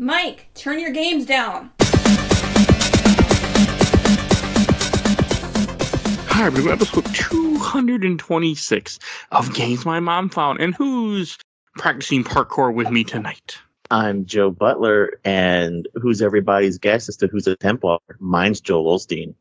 Mike, turn your games down. Hi, everybody. Episode 226 of Games My Mom Found. And who's practicing parkour with me tonight? I'm Joe Butler, and who's everybody's guess as to who's a Templar? Mine's Joel Osteen.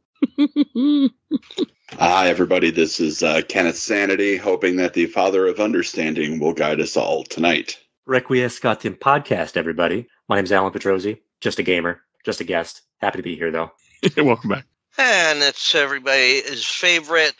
Hi, everybody. This is Kenneth Sanity, hoping that the Father of Understanding will guide us all tonight. Requiescatim podcast, everybody. My name's Alan Petrozzi. Just a gamer. Just a guest. Happy to be here, though. Welcome back. And it's everybody's favorite,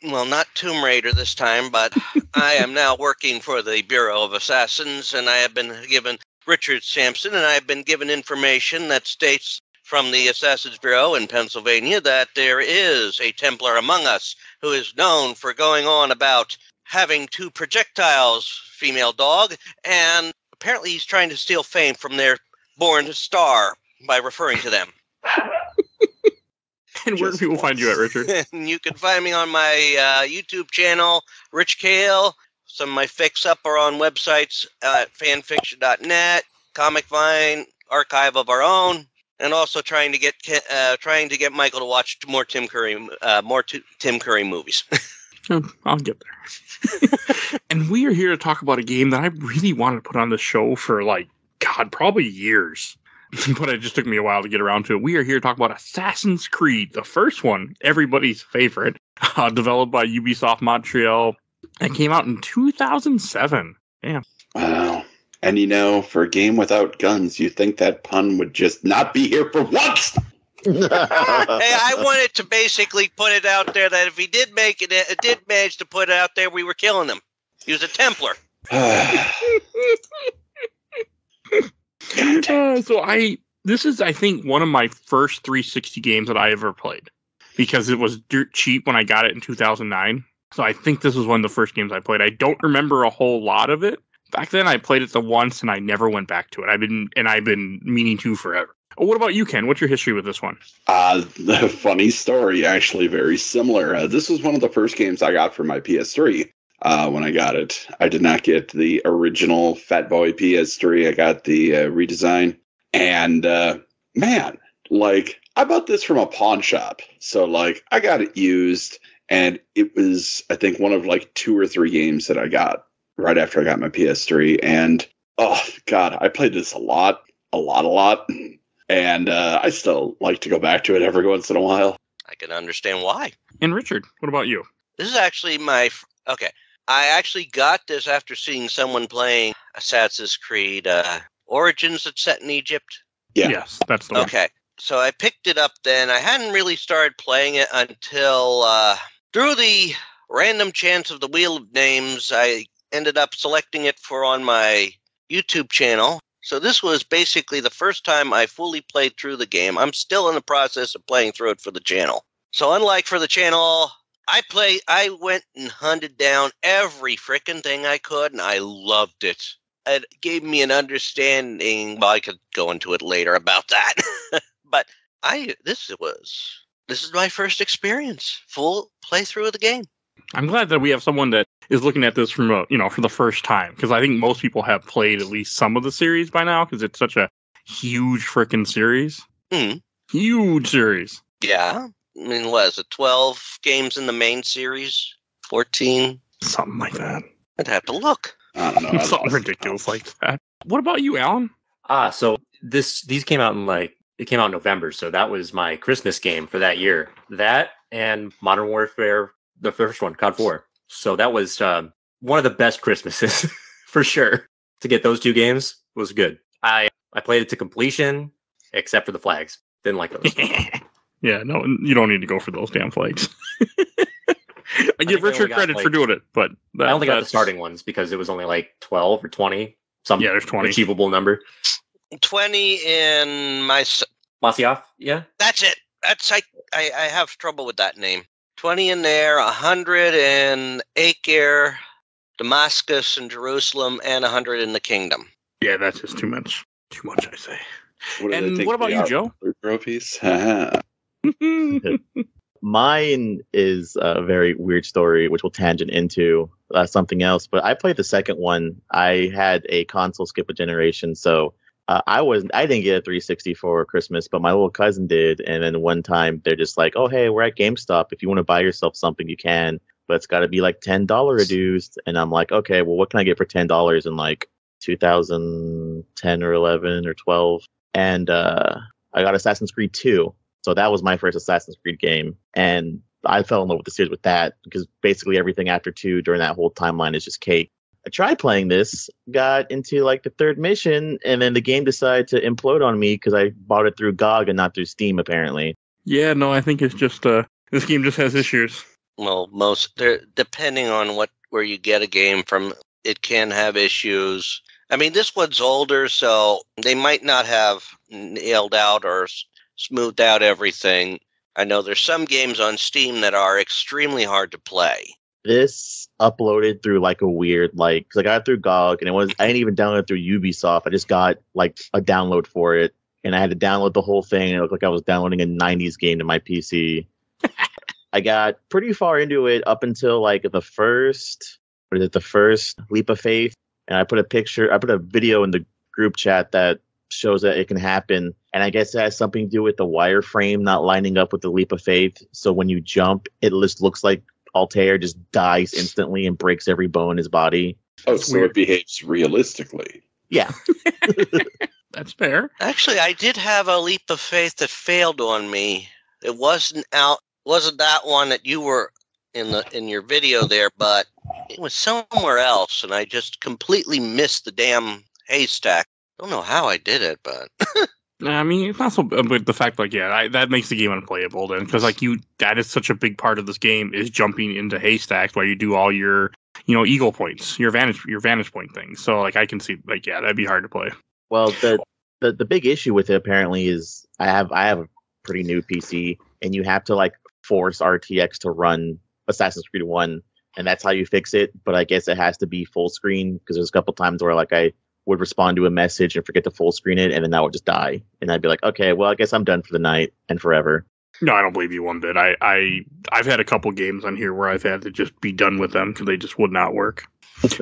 well, not Tomb Raider this time, but I am now working for the Bureau of Assassins, and I have been given Richard Sampson, and I have been given information that states from the Assassins Bureau in Pennsylvania that there is a Templar among us who is known for going on about having 2 projectiles, female dog, and apparently he's trying to steal fame from their born star by referring to them. And where do people find you at, Richard? You can find me on my YouTube channel, Rich Kale. Some of my fics up are on websites at fanfiction.net, Comic Vine, Archive of Our Own, and also trying to get Michael to watch more Tim Curry movies. I'll get there. And we are here to talk about a game that I really wanted to put on the show for, probably years. But it just took me a while to get around to it. We are here to talk about Assassin's Creed, the first one, everybody's favorite, developed by Ubisoft Montreal. It came out in 2007. Damn. Wow. And for a game without guns, you think that pun would just not be here for once? Hey, I wanted to basically put it out there that if he did make it, did manage to put it out there, we were killing him. He was a Templar. This is, I think, one of my first 360 games that I ever played, because it was dirt cheap when I got it in 2009. So I think this was one of the first games I played. I don't remember a whole lot of it. Back then, I played it the once, and I never went back to it. I've been meaning to forever. Oh, what about you, Ken? What's your history with this one? The funny story, actually, very similar. This was one of the first games I got for my PS3 when I got it. I did not get the original Fat Boy PS3. I got the redesign. And, man, I bought this from a pawn shop. So, I got it used, and it was, I think, one of, 2 or 3 games that I got right after I got my PS3. And, oh, God, I played this a lot. And I still like to go back to it every once in a while. I can understand why. And Richard, what about you? This is actually okay. I actually got this after seeing someone playing Assassin's Creed Origins that's set in Egypt. Yeah. Yes, that's the one. Okay. So I picked it up then. I hadn't really started playing it until through the random chance of the Wheel of Names, I ended up selecting it for on my YouTube channel. So this was basically the first time I fully played through the game. I'm still in the process of playing through it for the channel. So unlike for the channel, I went and hunted down every frickin' thing I could, and I loved it. It gave me an understanding. Well, I could go into it later about that. But this is my first experience, full playthrough of the game. I'm glad that we have someone that is looking at this from for the first time, because I think most people have played at least some of the series by now, because it's such a huge freaking series. Huge series. Yeah. I mean, what is it, 12 games in the main series? 14? Something like that. I'd have to look. I don't know. Something ridiculous like that. What about you, Alan? So these came out it came out in November, so that was my Christmas game for that year. That and Modern Warfare, the first one, COD 4. So that was one of the best Christmases, for sure. To get those 2 games was good. I played it to completion, except for the flags. Didn't like those. Yeah, no, you don't need to go for those damn flags. I give Richard credit for doing it, but I only got the starting ones because it was only 12 or 20. There's 20. Achievable number. 20 in my... Masyaf, yeah? That's it. I have trouble with that name. 20 in there, 100 in Acre, Damascus, and Jerusalem, and 100 in the Kingdom. Yeah, that's just too much. Too much, I say. And what about you, Joe? Trophies? Mine is a very weird story, which will tangent into something else. But I played the second one. I had a console skip a generation, so I didn't get a 360 for Christmas, but my little cousin did. And then one time they're just like, "Oh, hey, we're at GameStop. If you want to buy yourself something, you can, but it's got to be like $10 reduced." And I'm like, "Okay, well, what can I get for $10 in like 2010 or 11 or 12?" And I got Assassin's Creed 2. So that was my first Assassin's Creed game, and I fell in love with the series with that because basically everything after 2 during that whole timeline is just cake. I tried playing this, got into like the 3rd mission, and then the game decided to implode on me because I bought it through GOG and not through Steam, apparently. Yeah, no, I think it's just this game just has issues. Well, depending on where you get a game from, it can have issues. I mean, this one's older, so they might not have nailed out or smoothed out everything. I know there's some games on Steam that are extremely hard to play. This uploaded through like a weird, because I got it through GOG, and I didn't even download it through Ubisoft. I just got like a download for it, and I had to download the whole thing, and it looked like I was downloading a 90s game to my PC. I got pretty far into it up until like the first leap of faith, and I put a video in the group chat that shows that it can happen, and I guess it has something to do with the wireframe not lining up with the leap of faith. So when you jump, it just looks like Altair just dies instantly and breaks every bone in his body. Oh, so weird. It behaves realistically. Yeah. That's fair. Actually, I did have a leap of faith that failed on me. It wasn't that one that you were in your video there, but it was somewhere else, and I just completely missed the damn haystack. Don't know how I did it, but I mean, it's not so. But the fact, that makes the game unplayable. Then, because that is such a big part of this game is jumping into haystacks while you do all your, eagle points, your vantage point things. So, I can see, that'd be hard to play. Well, the big issue with it apparently is I have a pretty new PC, and you have to force RTX to run Assassin's Creed 1, and that's how you fix it. But I guess it has to be full screen because there's a couple times where I would respond to a message and forget to full screen it, and then that would just die. And I'd be like, okay, well, I guess I'm done for the night and forever. No, I don't believe you one bit. I've had a couple games on here where I've had to just be done with them because they just would not work.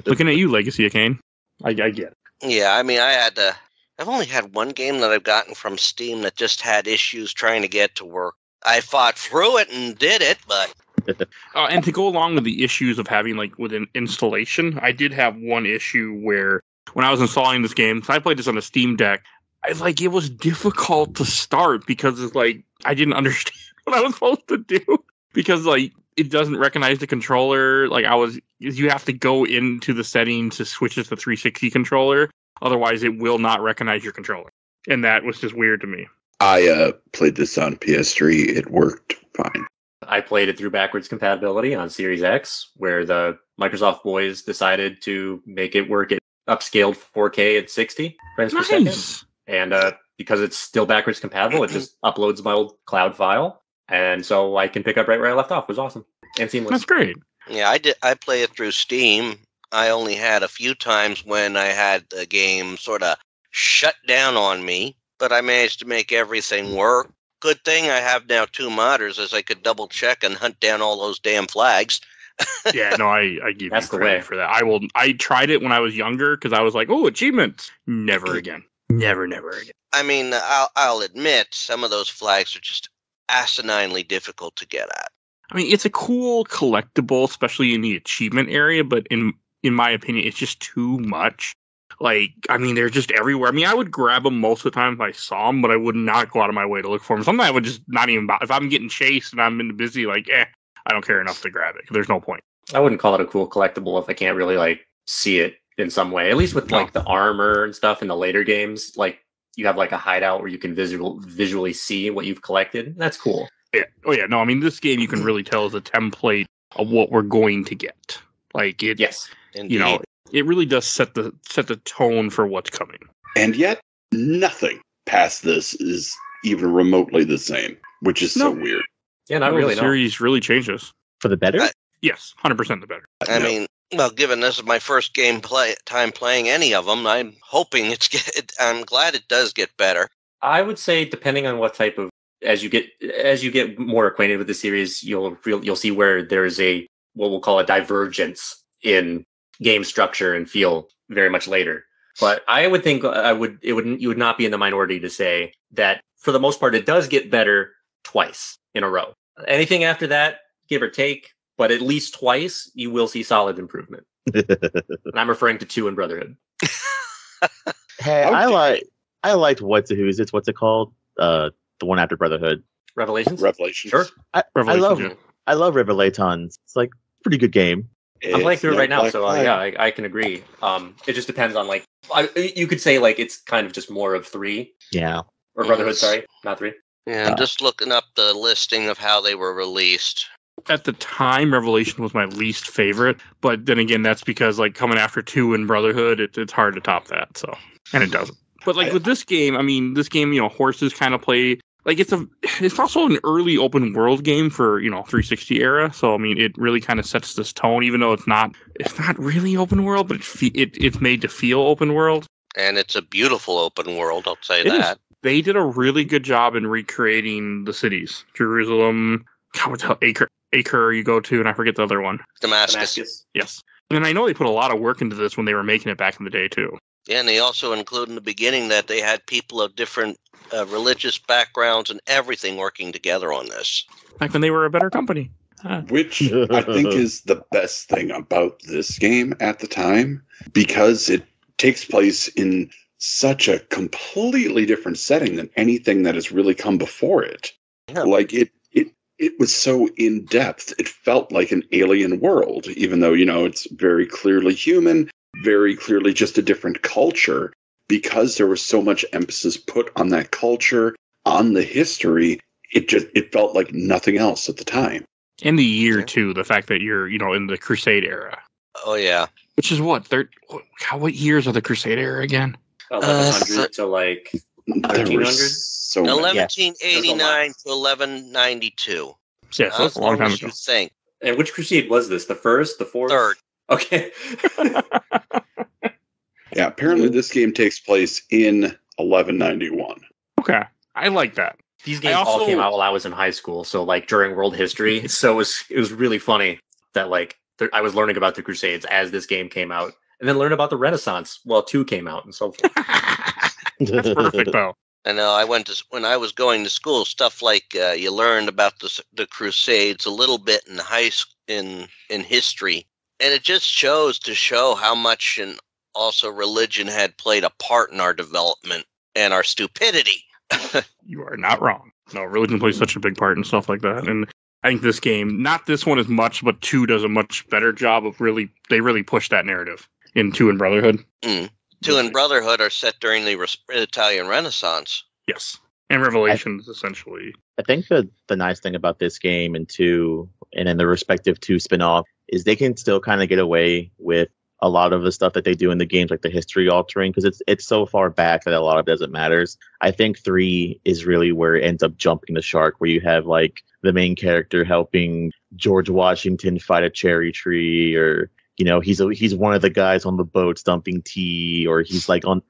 Looking at you, Legacy of Kain. I get it. Yeah, I mean, I've only had one game that I've gotten from Steam that just had issues trying to get to work. I fought through it and did it, but... and to go along with the issues of having, with an installation, I did have one issue where when I was installing this game, so I played this on a Steam Deck, it was difficult to start because I didn't understand what I was supposed to do because it doesn't recognize the controller. You have to go into the settings to switch it to the 360 controller. Otherwise, it will not recognize your controller. And that was just weird to me. I played this on PS3. It worked fine. I played it through backwards compatibility on Series X, where the Microsoft boys decided to make it work at upscaled 4K at 60 frames per second. And because it's still backwards compatible, it just uploads my old cloud file. And so I can pick up right where I left off. It was awesome and seamless. That's great. Yeah, I play it through Steam. I only had a few times when I had the game sort of shut down on me, but I managed to make everything work. Good thing I have now 2 modders, as I could double check and hunt down all those damn flags. Yeah, no, I give you credit for that. I tried it when I was younger because I was like, oh, achievements. Never again. Never again. I mean, I'll admit some of those flags are just asininely difficult to get at. I mean, it's a cool collectible, especially in the achievement area, but in my opinion, it's just too much. They're just everywhere. I mean, I would grab them most of the time if I saw them, but I would not go out of my way to look for them. Sometimes I would just not even if I'm getting chased and I'm busy, I don't care enough to grab it. There's no point. I wouldn't call it a cool collectible if I can't really see it in some way. At least with the armor and stuff in the later games, you have a hideout where you can visually see what you've collected. That's cool. Yeah. Oh yeah. No, I mean, this game you can really tell is a template of what we're going to get. Yes, indeed. It really does set the tone for what's coming. And yet, nothing past this is even remotely the same, which is so weird. Yeah, not really. The series really changes. For the better? Yes, 100% the better. I mean, well, given this is my first time playing any of them, I'm hoping I'm glad it does get better. I would say, depending on what type of, as you get more acquainted with the series, you'll see where there's what we'll call a divergence in game structure and feel very much later. But I would think you would not be in the minority to say that for the most part it does get better twice in a row. Anything after that, give or take, but at least twice you will see solid improvement. And I'm referring to 2 in Brotherhood. Hey, I liked what's it called? The one after Brotherhood. Revelations? Sure. I love Revelations. It's like a pretty good game. I'm playing through it right now, so I can agree. It just depends on you could say it's kind of just more of 3. Yeah. Or Brotherhood, sorry, not 3. Yeah, I'm just looking up the listing of how they were released. At the time, Revelation was my least favorite, but then again, that's because coming after 2 in Brotherhood, it's hard to top that. So, and it doesn't. But with this game, horses kind of play it's also an early open world game for 360 era. So it really kind of sets this tone, even though it's not really open world, but it's made to feel open world. And it's a beautiful open world, I'll say that. They did a really good job in recreating the cities. Jerusalem, what's Acre you go to, and I forget the other one. Damascus. Yes. And I know they put a lot of work into this when they were making it back in the day, too. Yeah, and they also include in the beginning that they had people of different religious backgrounds and everything working together on this. Back when they were a better company. Which I think is the best thing about this game at the time, because it takes place in such a completely different setting than anything that has really come before it. Yeah. It was so in-depth. It felt like an alien world, even though, it's very clearly human, very clearly just a different culture. Because there was so much emphasis put on that culture, on the history, it felt like nothing else at the time. And the year, too, the fact that you're, in the Crusade era. Oh, yeah. Which is what years are the Crusade era again? 1100 to 1300? So 1189 to 1192. Yeah, so that's a long time ago. You think. And which Crusade was this? The first? The fourth? Third. Okay. Yeah, apparently this game takes place in 1191. Okay, I like that. These games all came out while I was in high school, so during world history. So it was really funny that I was learning about the Crusades as this game came out, and then learn about the Renaissance while 2 came out, and so forth. That's perfect, though. I know. When I was going to school, stuff like you learned about the Crusades a little bit in history, and it just shows how much and also religion had played a part in our development and our stupidity. You are not wrong. No, religion plays such a big part in stuff like that, and I think this game, not this one as much, but 2 does a much better job of they really push that narrative in 2 in Brotherhood. 2 in Brotherhood are set during the Italian Renaissance. Yes. And Revelations, essentially. I think the nice thing about this game and 2, and in the respective 2 spin-off, is they can still kind of get away with a lot of the stuff that they do in the games, like the history altering, because it's so far back that a lot of it doesn't matter. I think 3 is really where it ends up jumping the shark, where you have the main character helping George Washington fight a cherry tree, or he's one of the guys on the boat dumping tea, or he's on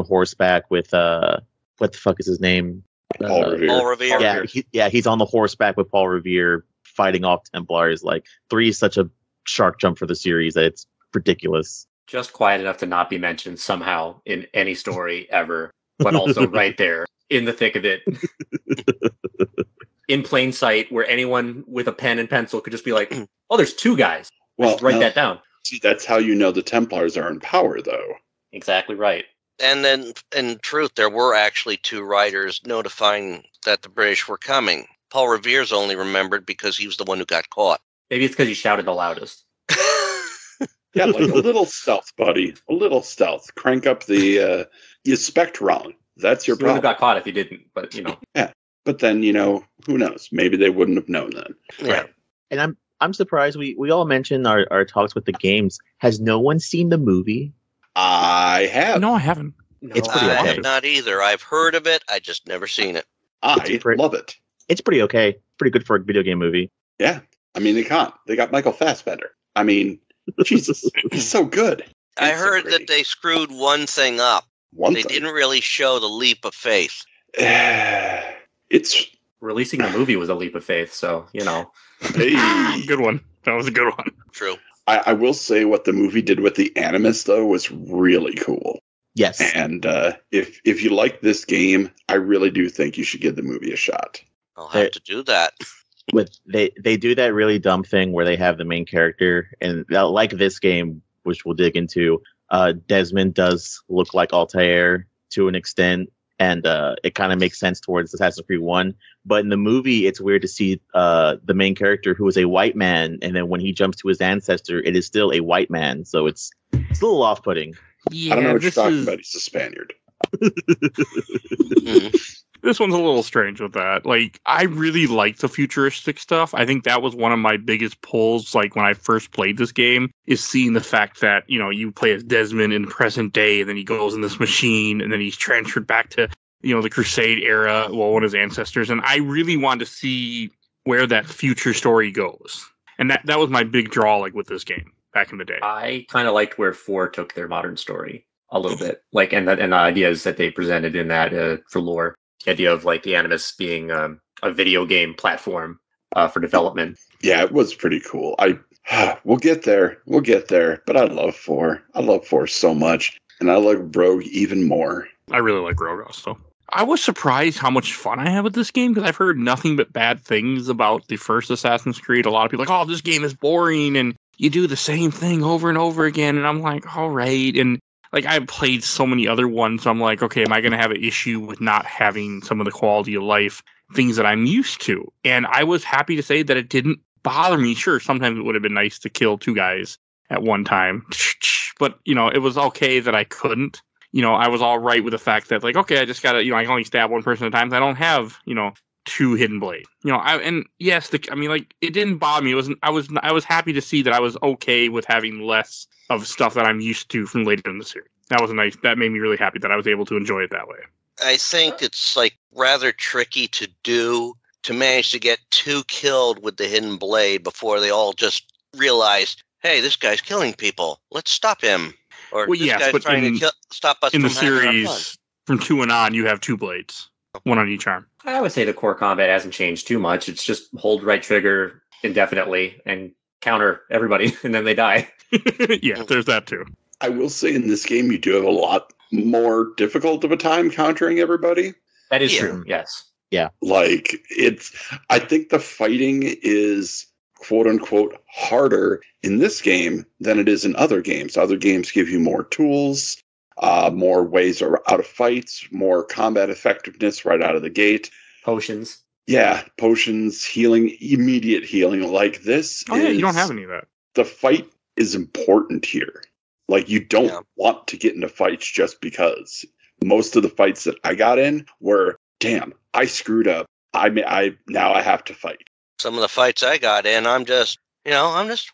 horseback with what the fuck is his name? Paul Revere. Paul Revere. Yeah, he's on the horseback with Paul Revere fighting off Templars. 3 is such a shark jump for the series that it's ridiculous. Just quiet enough to not be mentioned somehow in any story ever, but also right there in the thick of it. In plain sight, where anyone with a pen and pencil could just be like, oh, there's 2 guys. Well, just write that down. See, that's how you know the Templars are in power, though. Exactly right. And then, in truth, there were actually 2 writers notifying that the British were coming. Paul Revere's only remembered because he was the one who got caught. Maybe it's because he shouted the loudest. Yeah, a little stealth, buddy. A little stealth. Crank up the... you spect wrong. That's your problem. He would have got caught if he didn't, but, Yeah, but then, who knows? Maybe they wouldn't have known then. Yeah. Right. And I'm surprised we all mentioned our talks with the games. Has no one seen the movie? I have. No, I haven't. No, It's pretty I okay. have not either. I've heard of it. I just never seen it. I love it. It's pretty okay. Pretty good for a video game movie. Yeah. They can't. They got Michael Fassbender. Jesus, he's so good. I And so heard that pretty. they screwed one thing up. They didn't really show the leap of faith. It's Releasing the movie was a leap of faith, so, hey, Good one. That was a good one. True. I will say what the movie did with the Animus though was really cool. Yes. And if you like this game, I really do think you should give the movie a shot. I'll have to do that. But they do that really dumb thing where they have the main character, and like this game, which we'll dig into, Desmond does look like Altair to an extent, and it kind of makes sense towards Assassin's Creed 1. But in the movie, it's weird to see the main character who is a white man, and then when he jumps to his ancestor, it is still a white man. So it's a little off-putting. Yeah, I don't know what you're talking about. He's a Spaniard. This one's a little strange with that. Like, I really like the futuristic stuff. I think that was one of my biggest pulls, like, when I first played this game, is seeing the fact that, you know, you play as Desmond in present day, and then he goes in this machine, and then he's transferred back to, you know, the Crusade era, well, one of his ancestors. And I really wanted to see where that future story goes. And that was my big draw, like, with this game back in the day. I kind of liked where 4 took their modern story a little bit, like, and the ideas that they presented in that for lore. The idea of like the Animus being a video game platform for development. Yeah, it was pretty cool. We'll get there. But I love 4. I love 4 so much, and I like Rogue even more. I really like Rogue also. I was surprised how much fun I had with this game, because I've heard nothing but bad things about the first Assassin's Creed. A lot of people are like, oh, this game is boring, and you do the same thing over and over again. And I'm like, all right. And like, I've played so many other ones, so I'm like, okay, am I going to have an issue with not having some of the quality of life things that I'm used to? And I was happy to say that it didn't bother me. Sure, sometimes it would have been nice to kill 2 guys at one time, but, you know, it was okay that I couldn't. You know, I was all right with the fact that, like, okay, I just got to, you know, I can only stab one person at a time. I don't have, you know, 2 hidden blades. You know, and yes, I mean, like, it didn't bother me. It wasn't. I was happy to see that I was okay with having less of stuff that I'm used to from later in the series. That made me really happy that I was able to enjoy it that way. I think it's like rather tricky to manage to get 2 killed with the hidden blade before they all just realize, hey, this guy's killing people. Let's stop him. Or well, this yes, guy's but trying to stop us in from the having our fun. series from 2 and on, you have 2 blades, 1 on each arm. I would say the core combat hasn't changed too much. It's just hold right trigger indefinitely and counter everybody, and then they die. Yeah, there's that too. I will say in this game, you do have a lot more difficult of a time countering everybody. That is true, yes. Yeah. Like, I think the fighting is, quote unquote, harder in this game than it is in other games. Other games give you more tools, more ways out of fights, more combat effectiveness right out of the gate. Potions. Yeah, potions, healing, immediate healing. Like this yeah, you don't have any of that. The fight is important here. Like, you don't want to get into fights just because. Most of the fights that I got in were, damn, I screwed up. Now I have to fight. Some of the fights I got in, I'm just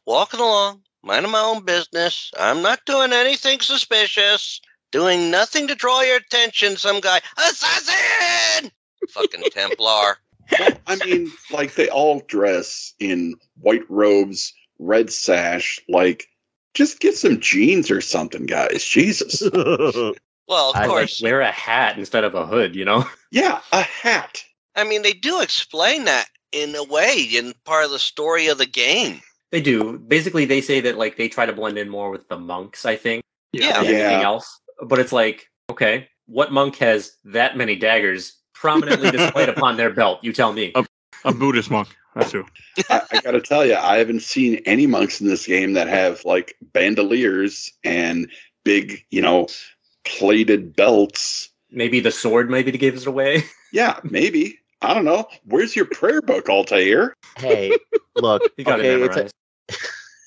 walking along, minding my own business. I'm not doing anything suspicious, doing nothing to draw your attention. Some guy, Assassin! Fucking Templar. Well, I mean, like, they all dress in white robes, red sash, like, just get some jeans or something, guys. Jesus. Well, of course. Wear a hat instead of a hood, you know? Yeah, a hat. I mean, they do explain that in a way in part of the story of the game. They do. Basically, they say that, like, they try to blend in more with the monks, I think, Yeah. than anything else. But it's like, okay, what monk has that many daggers prominently displayed upon their belt? You tell me. A Buddhist monk. That's who. I gotta tell you, I haven't seen any monks in this game that have, like, bandoliers and big, plated belts. Maybe the sword maybe to give it away. Yeah, maybe. I don't know. Where's your prayer book, Altair? Hey, look. You got it memorized.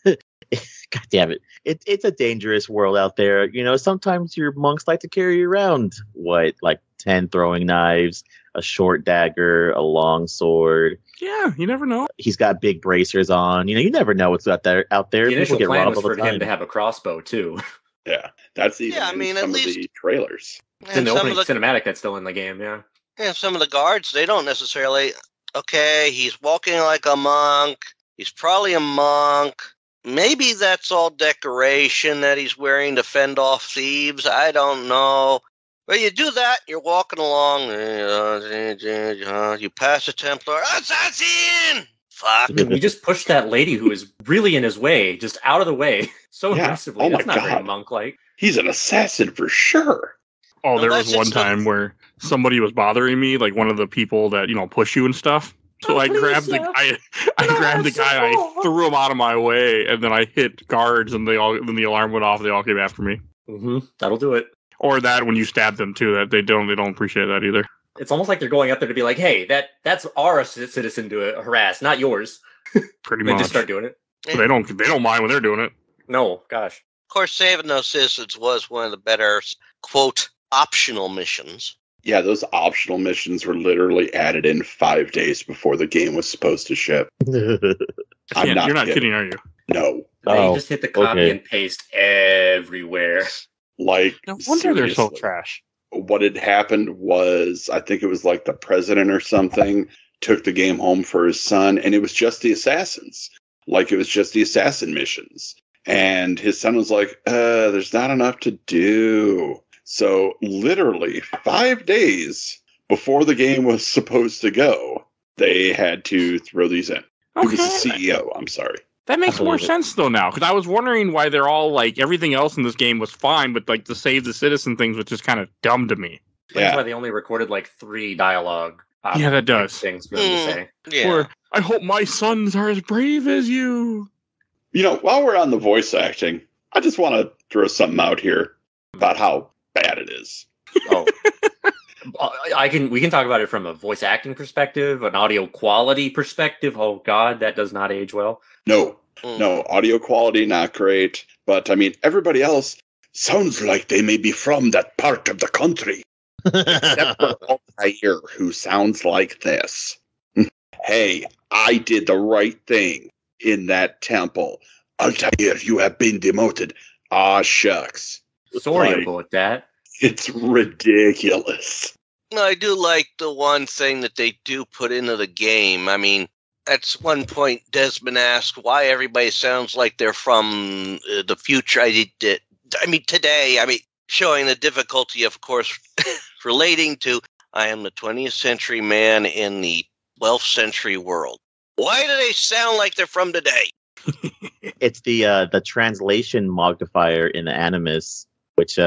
God damn it. It's a dangerous world out there. You know, sometimes your monks like to carry around, like 10 throwing knives, a short dagger, a long sword. Yeah, you never know. He's got big bracers on. You know, you never know what's out there. The initial People get plan robbed was all the for time. him to have a crossbow, too. Yeah, that's even in some of the trailers. It's in the opening cinematic that's still in the game, yeah. Yeah, some of the guards, they don't necessarily, okay, he's walking like a monk. He's probably a monk. Maybe that's all decoration that he's wearing to fend off thieves. I don't know. But you do that, you're walking along, you pass a Templar, Assassin! Fuck. He just pushed that lady who was really in his way, just out of the way, so Yeah. aggressively. Oh my That's not very God. monk-like. He's an assassin for sure. Oh, there was Unless one it's the- time where somebody was bothering me, like one of the people that push you and stuff. So Oh, I please, grabbed the yeah. I grabbed the guy, I Merciful. threw him out of my way, and then I hit guards, and then the alarm went off. They all came after me. Mm-hmm. That'll do it. Or that when you stab them too, that they don't appreciate that either. It's almost like they're going up there to be like, "Hey, that's our citizen to harass, not yours." Pretty And they much. just start doing it. They don't mind when they're doing it. No, gosh. Of course, saving those citizens was one of the better, quote, optional missions. Yeah, those optional missions were literally added in 5 days before the game was supposed to ship. I'm Yeah, not you're not kidding. kidding, are you? No. They Oh, just hit the copy okay. and paste everywhere. Like, No wonder they're so seriously. trash. What had happened was, I think it was like the president or something took the game home for his son, and it was just the assassins. Like, it was just the assassin missions. And his son was like, there's not enough to do. So, literally, 5 days before the game was supposed to go, they had to throw these in. It was the CEO, I'm sorry. That makes I more believe it. sense though now, because I was wondering why they're all like everything else in this game was fine, but like the save the citizen things was just kind of dumb to me. That's Yeah. why they only recorded like 3 dialogue. Yeah, that does. Things for them to say. Yeah. Or I hope my sons are as brave as you. While we're on the voice acting, I just want to throw something out here about how bad it is. Oh, we can talk about it from a voice acting perspective, an audio quality perspective. Oh God, that does not age well. No, Mm. no, audio quality, not great. But, I mean, everybody else sounds like they may be from that part of the country. Except for Altair, who sounds like this. Hey, I did the right thing in that temple. Altair, you have been demoted. Ah, shucks. Sorry Right. about that. It's ridiculous. No, I do like the one thing that they do put into the game. I mean, at one point, Desmond asked why everybody sounds like they're from the future. Today, showing the difficulty, of course, relating to I am the 20th century man in the 12th century world. Why do they sound like they're from today? It's the translation modifier in Animus, which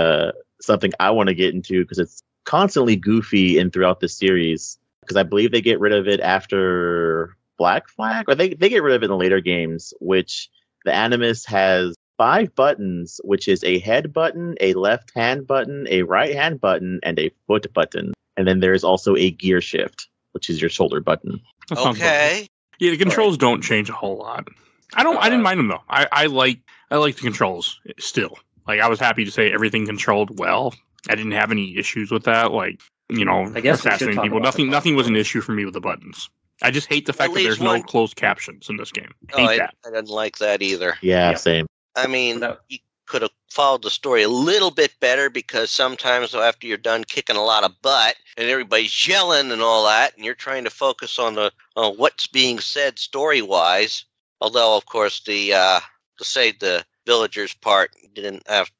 something I want to get into because it's constantly goofy and throughout the series. Because I believe they get rid of it after Black Flag, or they get rid of it in the later games. Which the Animus has 5 buttons, which is a head button, a left hand button, a right hand button, and a foot button. And then there's also a gear shift, which is your shoulder button. That sounds fun. Okay. Yeah, the controls don't change a whole lot. I didn't mind them though. I like the controls still. Like I was happy to say everything controlled well. I didn't have any issues with that. Like, I guess we should assassinating talk people. about Nothing was an issue for me with the buttons. I just hate the fact that least there's no one- closed captions in this game. Oh, Hate I that. didn't like that either. Yeah, Yeah. same. I mean, Without- you could have followed the story a little bit better because sometimes after you're done kicking a lot of butt and everybody's yelling and all that, and you're trying to focus on what's being said story-wise. Although, of course, to save the villagers part didn't have,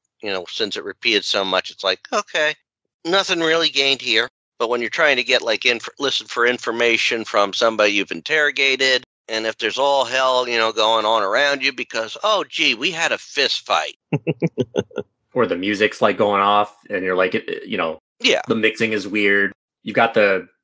since it repeated so much, it's like, okay, nothing really gained here. But when you're trying to get listen for information from somebody you've interrogated, and if there's all hell, going on around you because, oh, gee, we had a fist fight. Or the music's like going off, and you're like, Yeah. the mixing is weird. You got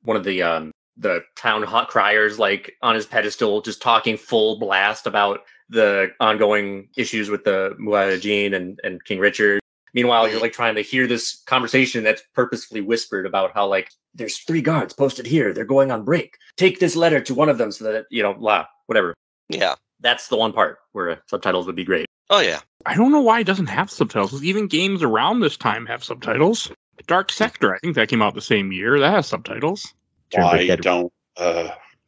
one of the town hot criers like on his pedestal, just talking full blast about the ongoing issues with the Muad'Dib and King Richard. Meanwhile, you're like trying to hear this conversation that's purposefully whispered about how like there's 3 guards posted here. They're going on break. Take this letter to one of them so that whatever. Yeah. That's the one part where subtitles would be great. Oh, yeah. I don't know why it doesn't have subtitles. Even games around this time have subtitles. Dark Sector, I think that came out the same year. That has subtitles. Turn Why Big Dead- don't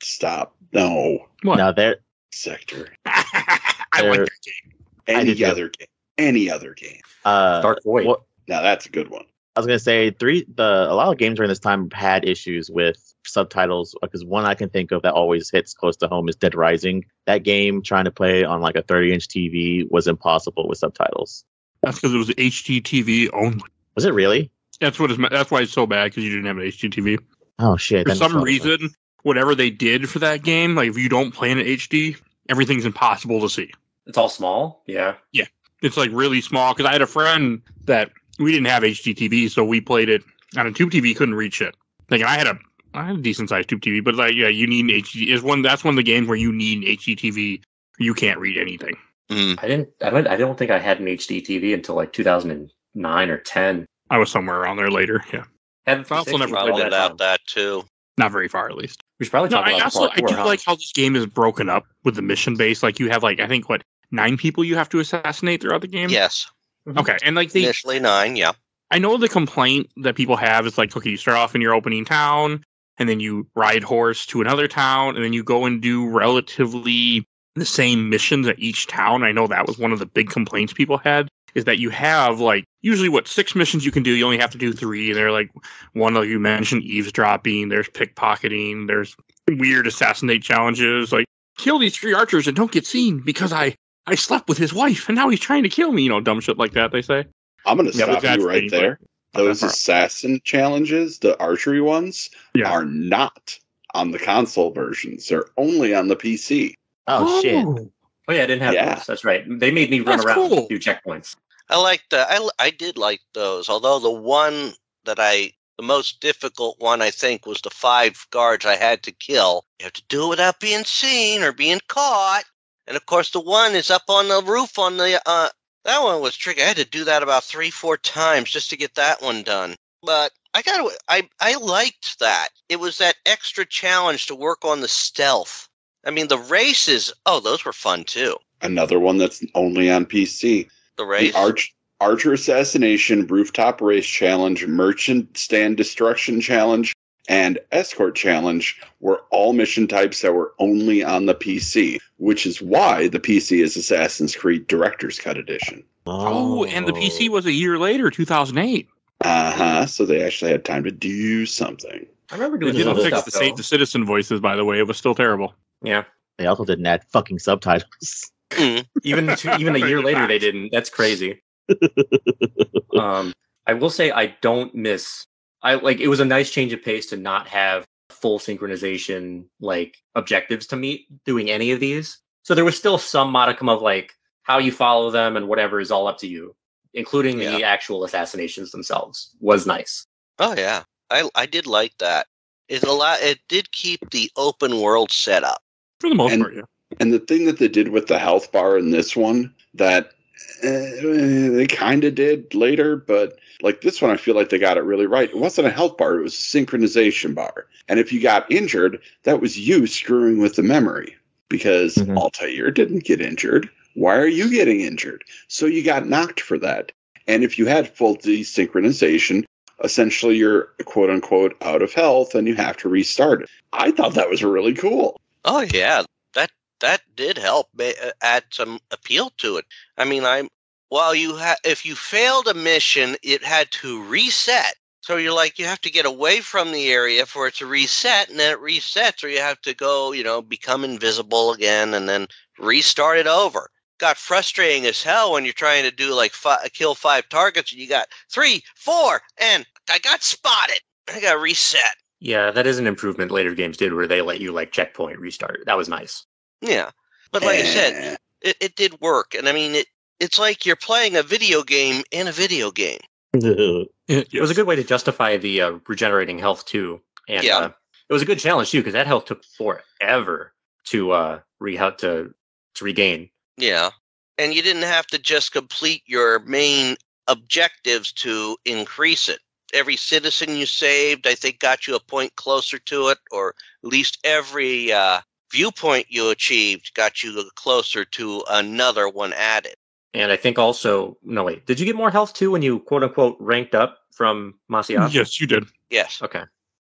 stop? No, What? Now there, Sector. I like that game. I did too. Any other game. Dark Void. what- Now that's a good one. I was gonna say a lot of games during this time had issues with subtitles because one I can think of that always hits close to home is Dead Rising. That game trying to play on like a 30-inch TV was impossible with subtitles. That's because it was HDTV only. Was it really? That's why it's so bad, because you didn't have an HDTV. Oh shit! For that some makes a lot of sense. reason, whatever they did for that game, like if you don't play in HD, everything's impossible to see. It's all small. Yeah. It's like really small, because I had a friend that we didn't have HD TV, so we played it on a tube TV, couldn't reach it. Like I had a decent sized tube TV, but like you need an HD. That's one of the games where you need an HD TV. You can't read anything. I don't think I had an HD TV until like 2009 or 10. I was somewhere around there later. Yeah, Had I also never Probably played about that too. not very far at least. We should probably No, talk about I do like how this game is broken up with the mission base. Like you have like I think 9 people you have to assassinate throughout the game. Yes. Okay, and like Initially 9, yeah. I know the complaint that people have is like, okay, you start off in your opening town, and then you ride horse to another town, and then you go and do relatively the same missions at each town. I know that was one of the big complaints people had, is that you have like usually 6 missions you can do. You only have to do 3. And they're like one of you mentioned eavesdropping. There's pickpocketing. There's weird assassinate challenges like kill these 3 archers and don't get seen because I slept with his wife and now he's trying to kill me. Dumb shit like that. They say. I'm going to Yeah, but stop that's you right painful. there. Those That part. assassin challenges, the archery ones, Yeah. are not on the console versions. They're only on the PC. Oh, shit. Oh yeah, I didn't have Yeah. those. That's right. They made me run That's around cool. and do checkpoints. I liked I did like those. Although the one that the most difficult one I think was the 5 guards I had to kill. You have to do it without being seen or being caught. And of course the one is up on the roof on the that one was tricky. I had to do that about 3-4 times just to get that one done. But I liked that. It was that extra challenge to work on the stealth. I mean the races, those were fun too. Another one that's only on PC. The race? The Archer Assassination, Rooftop Race Challenge, Merchant Stand Destruction Challenge, and Escort Challenge were all mission types that were only on the PC, which is why the PC is Assassin's Creed Director's Cut Edition. Oh, and the PC was a year later, 2008. So they actually had time to do something. I remember They doing didn't some fix stuff the Save though. the Citizen voices, by the way. It was still terrible. Yeah. They also didn't add fucking subtitles. Even a year later they didn't. That's crazy. I will say I don't miss. It was a nice change of pace to not have full synchronization like objectives to meet doing any of these. So there was still some modicum of like how you follow them and whatever is all up to you, including the actual assassinations themselves was nice. Oh yeah, I did like that. It did keep the open world set up. For the most part, yeah. And the thing that they did with the health bar in this one that they kind of did later, but like this one, I feel like they got it really right. It wasn't a health bar. It was a synchronization bar. And if you got injured, that was you screwing with the memory because Altair didn't get injured. Why are you getting injured? So you got knocked for that. And if you had full desynchronization, essentially you're quote unquote out of health and you have to restart it. I thought that was really cool. Oh yeah, that did help add some appeal to it. I mean, if you failed a mission, it had to reset. So you're like, you have to get away from the area for it to reset, and then it resets, or you have to go, become invisible again, and then restart it over. Got frustrating as hell when you're trying to do like kill 5 targets, and you got 3, 4, and I got spotted. I got reset. Yeah, that is an improvement later games did where they let you like checkpoint restart. That was nice. Yeah, but like I said, it did work, and I mean it's like you're playing a video game in a video game. It was a good way to justify the regenerating health too, and it was a good challenge too because that health took forever to regain. Yeah, and you didn't have to just complete your main objectives to increase it. Every citizen you saved, I think, got you a point closer to it, or at least every viewpoint you achieved got you closer to another one added. And I think also, did you get more health too when you quote unquote ranked up from Masyaf? Yes, you did. Yes. Okay.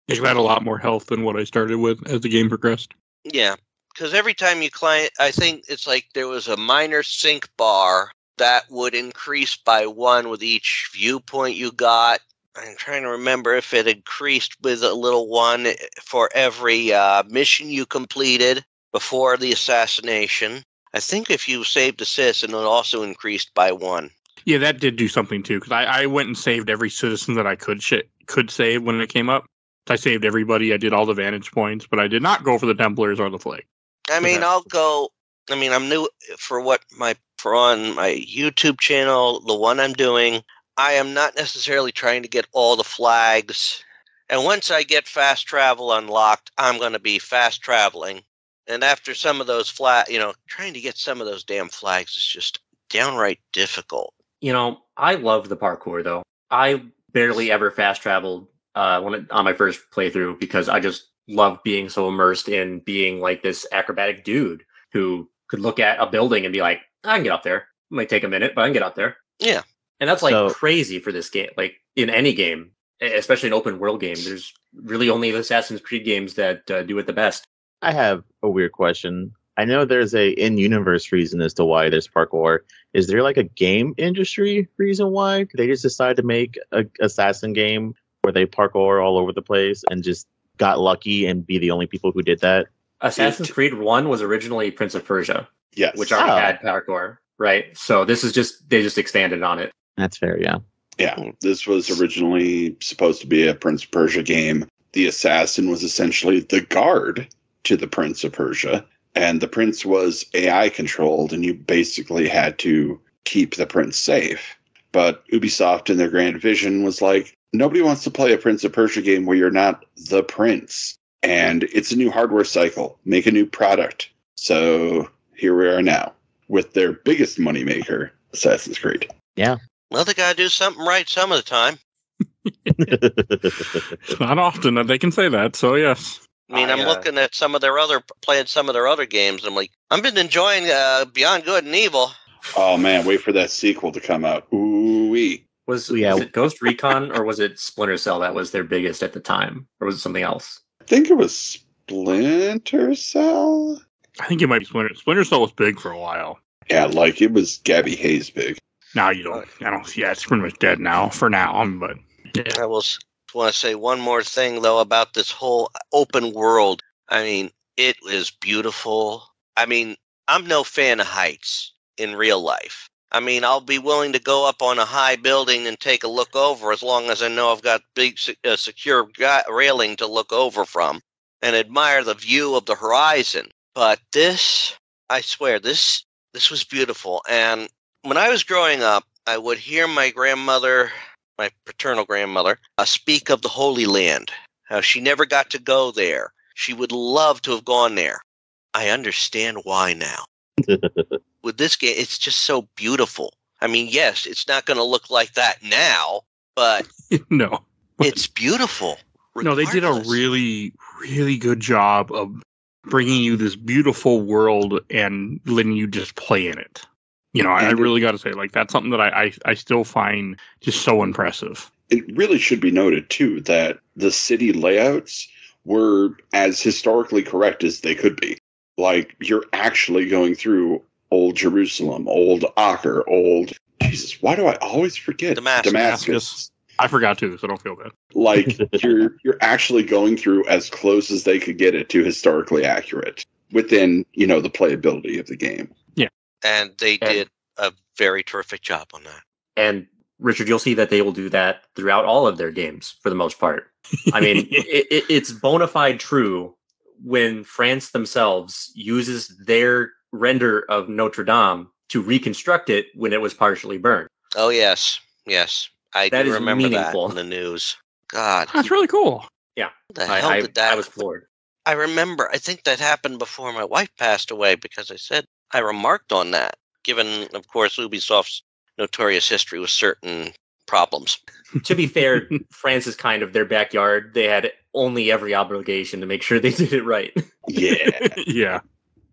You had a lot more health than what I started with as the game progressed. Yeah, because every time you climb, I think it's like there was a minor sync bar that would increase by 1 with each viewpoint you got. I'm trying to remember if it increased with a little 1 for every mission you completed before the assassination. I think if you saved a citizen, it also increased by 1. Yeah, that did do something too, because I went and saved every citizen that I could save when it came up. I saved everybody. I did all the vantage points, but I did not go for the Templars or the flag. I mean, I'll go. I mean, I'm new for on my YouTube channel, the one I'm doing. I am not necessarily trying to get all the flags. And once I get fast travel unlocked, I'm going to be fast traveling. And after some of those trying to get some of those damn flags is just downright difficult. I love the parkour, though. I barely ever fast traveled on my first playthrough because I just love being so immersed in being like this acrobatic dude who could look at a building and be like, I can get up there. It might take a minute, but I can get up there. Yeah. And that's crazy for this game. Like in any game, especially an open world game, there's really only the Assassin's Creed games that do it the best. I have a weird question. I know there's a in-universe reason as to why there's parkour. Is there like a game industry reason why? Did they just decide to make an Assassin game where they parkour all over the place and just got lucky and be the only people who did that? Assassin's Creed 1 was originally Prince of Persia. Yes. Which already had parkour, right? So this is they just expanded on it. That's fair, yeah. Yeah, this was originally supposed to be a Prince of Persia game. The assassin was essentially the guard to the Prince of Persia, and the prince was AI controlled, and you basically had to keep the prince safe. But Ubisoft, in their grand vision, was like, nobody wants to play a Prince of Persia game where you're not the prince. And it's a new hardware cycle. Make a new product. So here we are now with their biggest moneymaker, Assassin's Creed. Yeah. Well, they got to do something right some of the time. It's not often that they can say that, so yes. I mean, I'm looking at playing some of their other games. I'm like, I've been enjoying Beyond Good and Evil. Oh, man, wait for that sequel to come out. Ooh-wee. Was it Ghost Recon or was it Splinter Cell that was their biggest at the time? Or was it something else? I think it was Splinter Cell. I think it might be Splinter. Splinter Cell was big for a while. Yeah, like it was Gabby Hayes big. Now you don't. Yeah, it's pretty much dead now. For now, but yeah. I want to say one more thing though about this whole open world. I mean, it is beautiful. I mean, I'm no fan of heights in real life. I mean, I'll be willing to go up on a high building and take a look over as long as I know I've got big secure railing to look over from and admire the view of the horizon. But this, I swear, this was beautiful. And when I was growing up, I would hear my grandmother, my paternal grandmother, speak of the Holy Land, how she never got to go there. She would love to have gone there. I understand why now. With this game, it's just so beautiful. I mean, yes, it's not going to look like that now, but no, it's beautiful. No, they did a really, really good job of bringing you this beautiful world and letting you just play in it. I really got to say, like, that's something that I still find just so impressive. It really should be noted, too, that the city layouts were as historically correct as they could be. Like, you're actually going through old Jerusalem, old Acre, Jesus, why do I always forget? Damascus. I forgot too, so don't feel bad. Like, you're actually going through as close as they could get it to historically accurate within, the playability of the game. Yeah. And they did a very terrific job on that. And Richard, you'll see that they will do that throughout all of their games for the most part. I mean, it's bona fide true when France themselves uses their render of Notre Dame to reconstruct it when it was partially burned. Oh, yes. I do remember meaningful. that in the news. God. That's really cool. Yeah. The hell did that? I was floored. I remember, I think that happened before my wife passed away because I remarked on that, given, of course, Ubisoft's notorious history with certain problems. To be fair, France is kind of their backyard. They had only every obligation to make sure they did it right. Yeah. Yeah.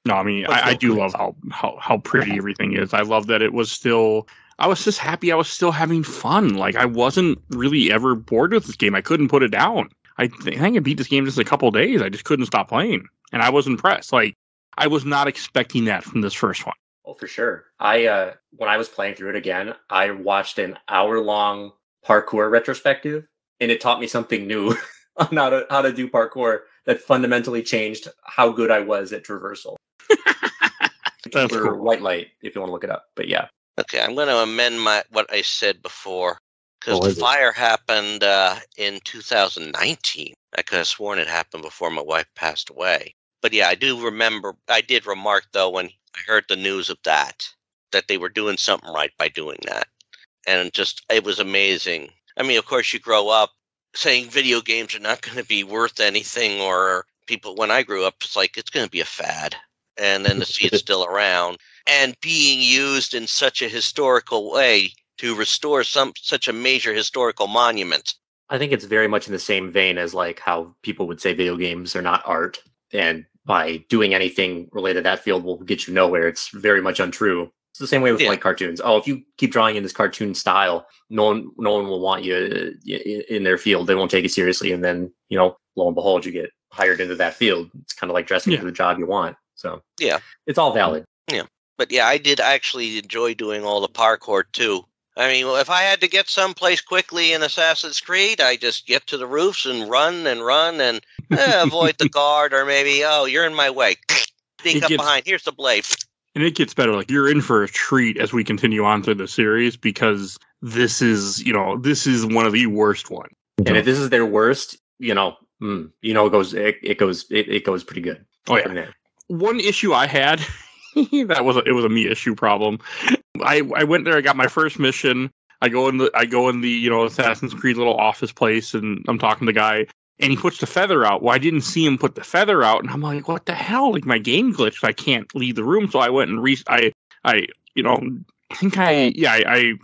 No, I mean, I do love how pretty everything is. I love that it was still... I was just happy I was still having fun. Like, I wasn't really ever bored with this game. I couldn't put it down. I think I beat this game just a couple of days. I just couldn't stop playing. And I was impressed. Like, I was not expecting that from this first one. Oh, for sure. When I was playing through it again, I watched an hour-long parkour retrospective, and it taught me something new on how to do parkour that fundamentally changed how good I was at traversal. That's for cool. White Light, if you want to look it up. But yeah. Okay, I'm going to amend what I said before, Because What the was it? fire happened in 2019. I could have sworn it happened before my wife passed away. But yeah, I do remember. I did remark though when I heard the news of that they were doing something right by doing that, and it was amazing. I mean, of course, you grow up saying video games are not going to be worth anything, or people. When I grew up, it's like it's going to be a fad, and then to see it still around and being used in such a historical way to restore such a major historical monument. I think it's very much in the same vein as like how people would say video games are not art, and by doing anything related to that field will get you nowhere. It's very much untrue. It's the same way with like cartoons. Oh, if you keep drawing in this cartoon style, no one will want you in their field. They won't take it seriously, and then lo and behold, you get hired into that field. It's kind of like dressing for the job you want. So yeah, it's all valid. Yeah, but yeah, I did actually enjoy doing all the parkour too. I mean, if I had to get someplace quickly in Assassin's Creed, I just get to the roofs and run and avoid the guard, or maybe, oh, you're in my way. Sneak up behind. Here's the blade. And it gets better. Like, you're in for a treat as we continue on through the series, because this is one of the worst ones. And if this is their worst, it goes pretty good. Oh yeah. One issue I had, it was a me issue problem. I went there. I got my first mission. I go in the Assassin's Creed little office place, and I'm talking to the guy, and he puts the feather out. Well, I didn't see him put the feather out, and I'm like, what the hell? Like, my game glitched. I can't leave the room. So I went and I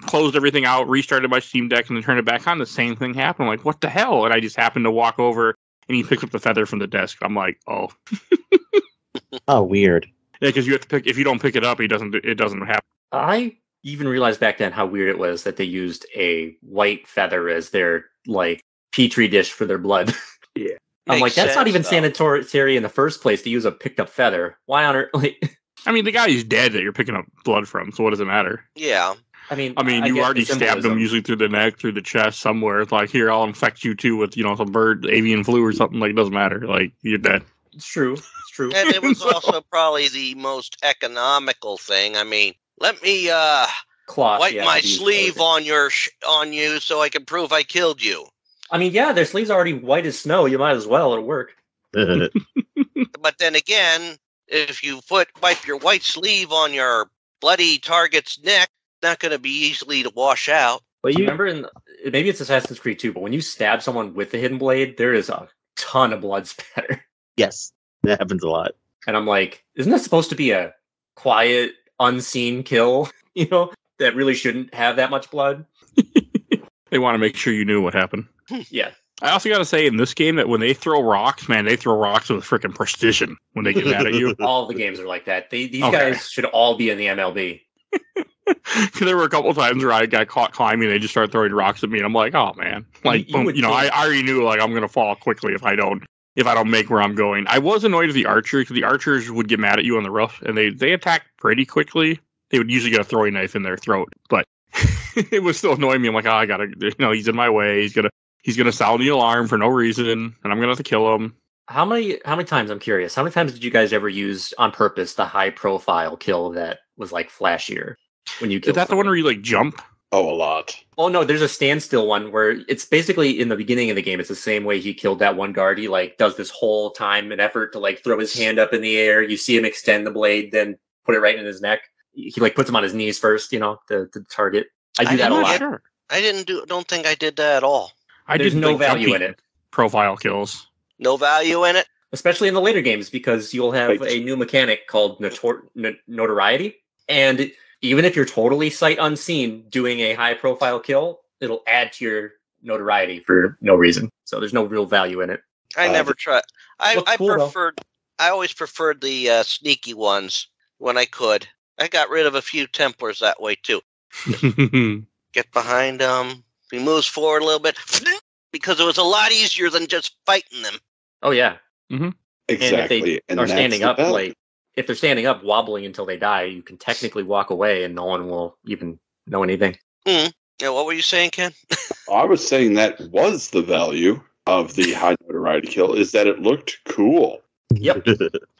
closed everything out, restarted my Steam Deck, and then turned it back on. The same thing happened. I'm like, what the hell? And I just happened to walk over, and he picks up the feather from the desk. I'm like, oh. Oh, weird. Yeah, because you have to pick. If you don't pick it up, it doesn't happen. I even realized back then how weird it was that they used a white feather as their like petri dish for their blood. Yeah, I'm like, that's not even sanitary in the first place to use a picked up feather. Why on earth? I mean, the guy is dead that you're picking up blood from, so what does it matter? Yeah. I mean, you already stabbed him, usually through the neck, through the chest, somewhere. It's like, here, I'll infect you too with some avian flu or something. Like, it doesn't matter. Like, you're dead. It's true. And it was also probably the most economical thing. I mean, let me wipe my sleeve on you so I can prove I killed you. I mean, yeah, their sleeves are already white as snow. You might as well. It'll work. But then again, if you wipe your white sleeve on your bloody target's neck, it's not going to be easily to wash out. But you remember, maybe it's Assassin's Creed 2, but when you stab someone with the hidden blade, there is a ton of blood spatter. Yes, that happens a lot. And I'm like, isn't that supposed to be a quiet, unseen kill? That really shouldn't have that much blood. They want to make sure you knew what happened. Yeah. I also got to say in this game that when they throw rocks, man, they throw rocks with freaking precision when they get mad at you. All the games are like that. These guys should all be in the MLB. There were a couple times where I got caught climbing. They just started throwing rocks at me, and I'm like, "Oh man!" Like, I already knew like I'm gonna fall quickly if I don't make where I'm going. I was annoyed with the archers because the archers would get mad at you on the roof, and they attack pretty quickly. They would usually get a throwing knife in their throat, but it was still annoying me. I'm like, oh, I gotta, he's in my way. He's gonna sound the alarm for no reason, and I'm gonna have to kill him. How many times, I'm curious, how many times did you guys ever use on purpose the high profile kill that was like flashier when you killed Is that someone? the one where you like jump? Oh, a lot. Oh no, there's a standstill one where it's basically in the beginning of the game. It's the same way he killed that one guard. He like does this whole time and effort to like throw his hand up in the air. You see him extend the blade, then put it right in his neck. He like puts him on his knees first, the target. I do that a lot. Sure. Don't think I did that at all. There's no value in it. Profile kills. No value in it? Especially in the later games, because you'll have a new mechanic called notoriety. And even if you're totally sight unseen doing a high profile kill, it'll add to your notoriety for no reason. So there's no real value in it. I never tried. I cool, always preferred the sneaky ones when I could. I got rid of a few Templars that way too. Get behind them. He moves forward a little bit because it was a lot easier than just fighting them. Oh yeah. Mm-hmm. Exactly. And if they are standing up, if they're standing up wobbling until they die, you can technically walk away and no one will even know anything. Mm. Yeah, what were you saying, Ken? I was saying that was the value of the high notoriety kill, is that it looked cool. Yep.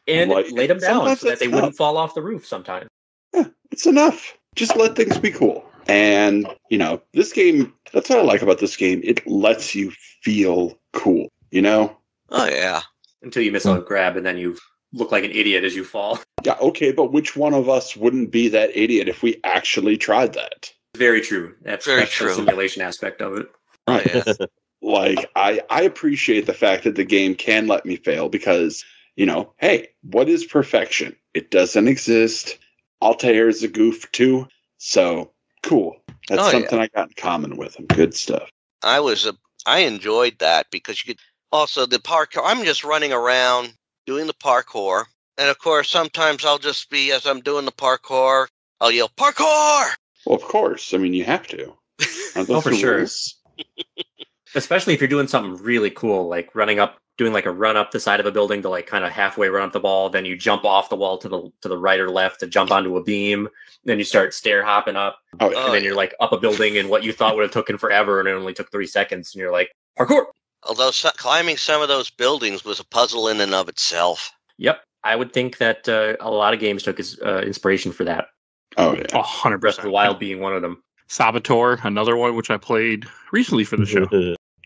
And laid them down so that they enough. wouldn't fall off the roof sometimes. Yeah, it's enough. Just let things be cool. And, this game, that's what I like about this game. It lets you feel cool, Oh, yeah. Until you miss a grab and then you look like an idiot as you fall. Yeah, okay, but which one of us wouldn't be that idiot if we actually tried that? Very true. That's Very the true. simulation aspect of it. Oh, yeah. Like, I appreciate the fact that the game can let me fail because, hey, what is perfection? It doesn't exist. Altair is a goof too. So, cool. That's something I got in common with him. Good stuff. I enjoyed that because you could also the parkour. I'm just running around doing the parkour. And of course, sometimes I'll just be, as I'm doing the parkour, I'll yell, parkour! Well, of course. I mean, you have to. Oh, for sure. Rules? Especially if you're doing something really cool, like doing like a run up the side of a building to like kind of halfway run up the wall, then you jump off the wall to the right or left to jump onto a beam, then you start stair hopping up, and then you're like up a building in what you thought would have taken forever and it only took 3 seconds, and you're like, parkour! Although climbing some of those buildings was a puzzle in and of itself. Yep. I would think that a lot of games took inspiration for that. Oh, yeah. 100%. Breath of the Wild being one of them. Saboteur, another one which I played recently for the show.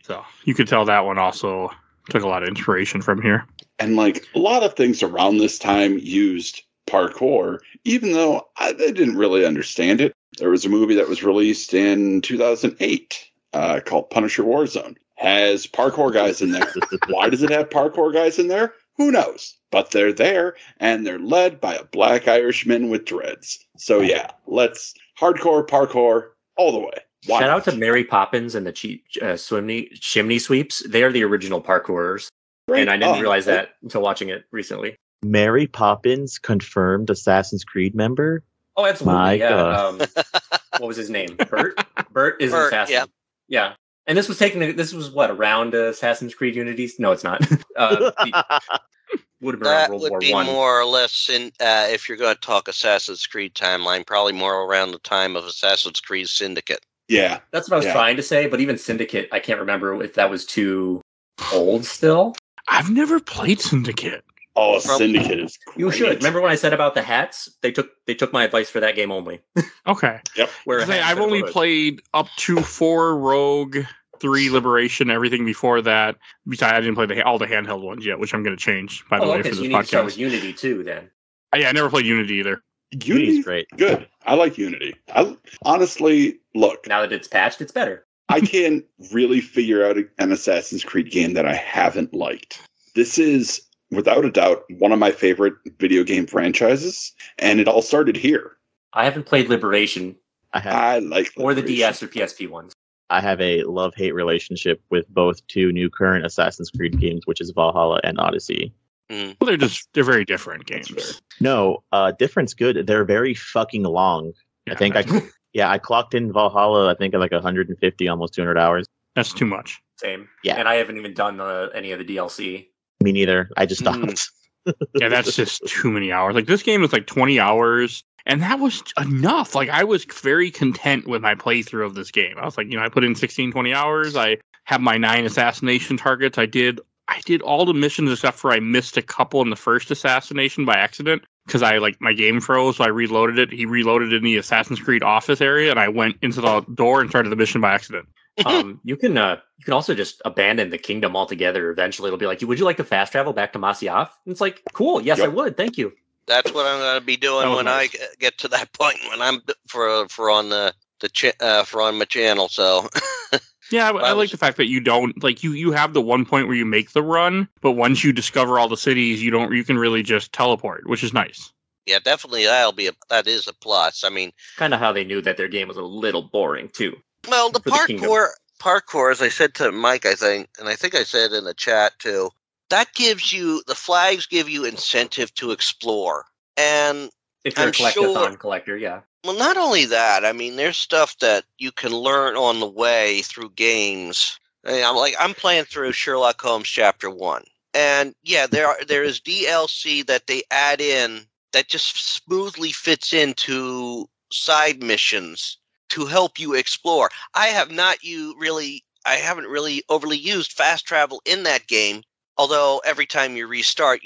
So you could tell that one also took a lot of inspiration from here. And like a lot of things around this time used parkour, even though I didn't really understand it. There was a movie that was released in 2008 called Punisher Warzone. Has parkour guys in there. Why does it have parkour guys in there? Who knows? But they're there, and they're led by a black Irishman with dreads. So yeah, let's hardcore parkour all the way. Why Shout not? out to Mary Poppins and the chimney sweeps. They are the original parkourers. Great. And I didn't realize that until watching it recently. Mary Poppins confirmed Assassin's Creed member. Oh, absolutely. My yeah. God. What was his name? Bert? Bert is Bert, Assassin. yeah. Yeah. And this was what, around Assassin's Creed Unity? No, it's not. Would have been around That World would War be One. more or less in, if you're going to talk Assassin's Creed timeline, probably more around the time of Assassin's Creed Syndicate. Yeah. That's what I was trying to say, but even Syndicate, I can't remember if that was too old still. I've never played Syndicate. Oh, Syndicate is great. You should. Remember when I said about the hats? They took my advice for that game only. Okay. Yep. I've only played up to 4 Rogue, 3 Liberation, everything before that. Besides, I didn't play all the handheld ones yet, which I'm going to change, by the way, for this so you need to start with podcast. Unity too, then. Yeah, I never played Unity either. Unity's great. Good. I like Unity. Honestly, look, Now that it's patched, it's better. I can't really figure out an Assassin's Creed game that I haven't liked. This is, without a doubt, one of my favorite video game franchises, and it all started here. I haven't played Liberation I like or the Liberation. DS or PSP ones. I have a love-hate relationship with both two new current Assassin's Creed games, which is Valhalla and Odyssey. Mm. Well, they're very different games. No, different's good. They're very fucking long. Yeah, I think I clocked in Valhalla, I think at like 150, almost 200 hours. that's too much. Same. Yeah. And I haven't even done any of the DLC. Me neither. I just stopped. Yeah, that's just too many hours. Like, this game was like 20 hours, and that was enough. Like, I was very content with my playthrough of this game. I was like, I put in 16, 20 hours. I have my 9 assassination targets. I did all the missions except for I missed a couple in the first assassination by accident because my game froze, so I reloaded it. He reloaded it in the Assassin's Creed office area, and I went into the door and started the mission by accident. You can also just abandon the kingdom altogether. Eventually, it'll be like, would you like to fast travel back to Masyaf? And it's like, cool, yes, I would, thank you. That's what I'm going to be doing when I get to that point when I'm for on my channel. So Yeah, I like the fact that you don't you have the one point where you make the run, but once you discover all the cities, you can really just teleport, which is nice. yeah, definitely that is a plus. I mean, Kind of how they knew that their game was a little boring too. well, the For the kingdom. parkour, as I said to Mike, I think, and I think I said in the chat too, that gives you the flags give you incentive to explore. And If you're I'm a collectathon collector, yeah. well, not only that, I mean, there's stuff that you can learn on the way through games. I mean, I'm playing through Sherlock Holmes Chapter 1. And yeah, there is DLC that they add in that just smoothly fits into side missions to help you explore. I haven't really overly used fast travel in that game, although every time you restart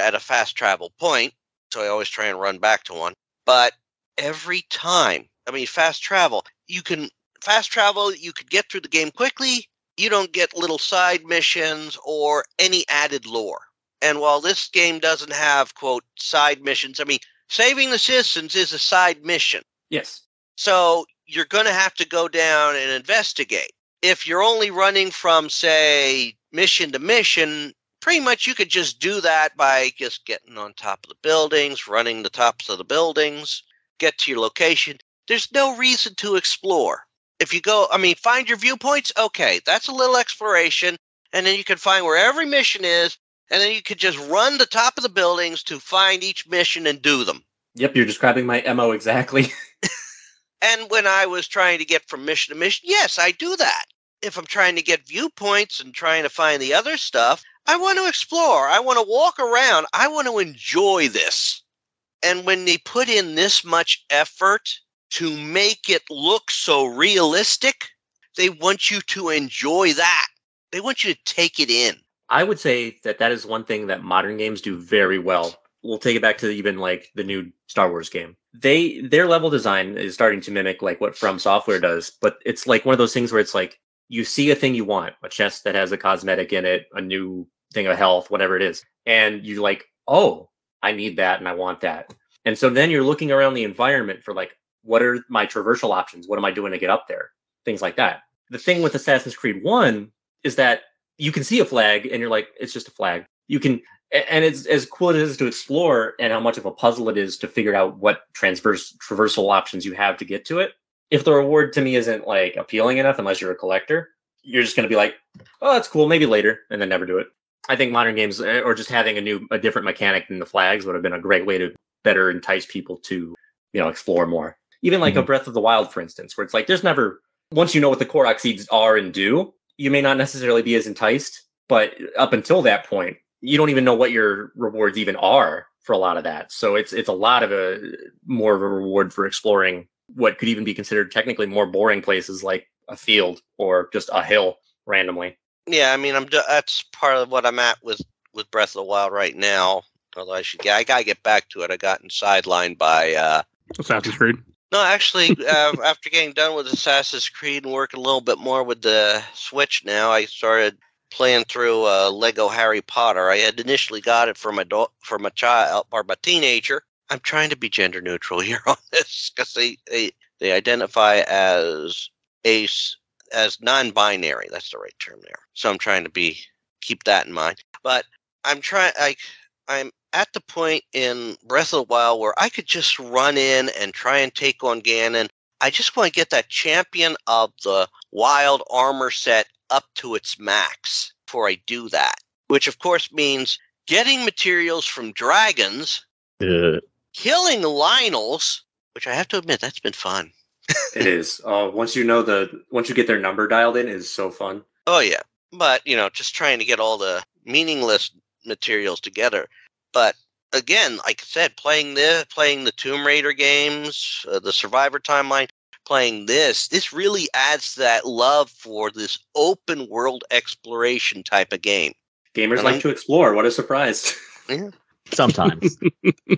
at a fast travel point. So I always try and run back to one. But every time fast travel. You can fast travel, you could get through the game quickly. You don't get little side missions or any added lore. And while this game doesn't have, quote, side missions, saving the citizens is a side mission. Yes. So you're going to have to go down and investigate. If you're only running from, say, mission to mission, pretty much you could just do that by just getting on top of the buildings, running the tops of the buildings, get to your location. There's no reason to explore. If you go, find your viewpoints, okay, that's a little exploration, and then you can find where every mission is, and then you could just run the top of the buildings to find each mission and do them. Yep, you're describing my MO exactly. And when I was trying to get from mission to mission, yes, I do that. If I'm trying to get viewpoints and trying to find the other stuff, I want to explore. I want to walk around. I want to enjoy this. And when they put in this much effort to make it look so realistic, they want you to enjoy that. They want you to take it in. I would say that is one thing that modern games do very well. We'll take it back to even like the new Star Wars game. Their level design is starting to mimic like what From Software does, but it's like one of those things where it's like you see a thing you want, a chest that has a cosmetic in it, a new thing of health, whatever it is, and you're like, oh, I need that and I want that. And so then you're looking around the environment for like, what are my traversal options? What am I doing to get up there? Things like that. The thing with Assassin's Creed 1 is that you can see a flag and you're like, it's just a flag. You can, and it's as cool as it is to explore and how much of a puzzle it is to figure out what traversal options you have to get to it. If the reward to me isn't like appealing enough, unless you're a collector, you're just going to be like, oh, that's cool, maybe later, and then never do it. I think modern games, or just having a different mechanic than the flags, would have been a great way to better entice people to, explore more. Even like a Breath of the Wild, for instance, where it's like, there's never, once you know what the Korok seeds are and do, you may not necessarily be as enticed, but up until that point, you don't even know what your rewards even are for a lot of that. So it's a lot of more of a reward for exploring what could even be considered technically more boring places like a field or just a hill randomly. Yeah, that's part of what I'm at with Breath of the Wild right now. Although I gotta get back to it. I gotten sidelined by Assassin's Creed. No, actually, after getting done with Assassin's Creed and working a little bit more with the Switch now, I started playing through Lego Harry Potter. I had initially got it for my child or my teenager. I'm trying to be gender neutral here on this because they identify as non-binary. That's the right term there. So I'm trying to keep that in mind. But I'm at the point in Breath of the Wild where I could just run in and try and take on Ganon. I just want to get that champion of the wild armor set up to its max before I do that. Which, of course, means getting materials from dragons, killing Lionels, which I have to admit, that's been fun. It is. Once you get their number dialed in, it is so fun. Oh, yeah. But, just trying to get all the meaningless materials together. But again, like I said, playing the Tomb Raider games, the Survivor Timeline, playing this really adds that love for this open world exploration type of game. Gamers like to explore. What a surprise! Yeah. Sometimes.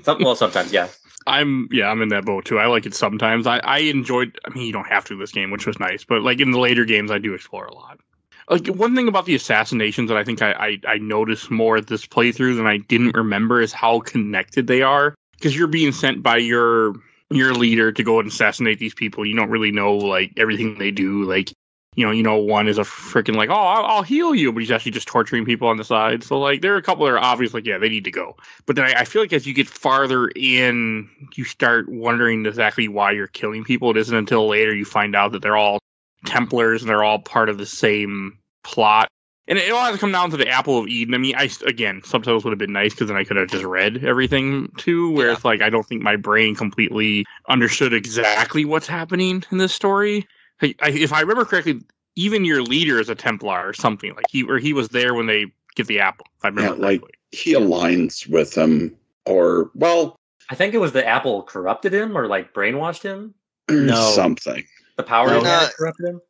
Sometimes, yeah. I'm in that boat too. I like it sometimes. I enjoyed. You don't have to in this game, which was nice. But like in the later games, I do explore a lot. Like one thing about the assassinations that I think I noticed more at this playthrough than I didn't remember is how connected they are. Because you're being sent by your leader to go and assassinate these people. You don't really know like everything they do. Like one is a freaking like, oh, I'll heal you, but he's actually just torturing people on the side. So like there are a couple that are obvious like, yeah, they need to go. But then I feel like as you get farther in, you start wondering exactly why you're killing people. It isn't until later you find out that they're all Templars and they're all part of the same plot. And it all has to come down to the Apple of Eden. Subtitles would have been nice because then I could have just read everything too, where it's like I don't think my brain completely understood exactly what's happening in this story. If I remember correctly, even your leader is a Templar or something. Like he was there when they get the apple, if I remember correctly. He aligns with them I think it was the apple corrupted him or like brainwashed him. No. Something. The power corrupted him?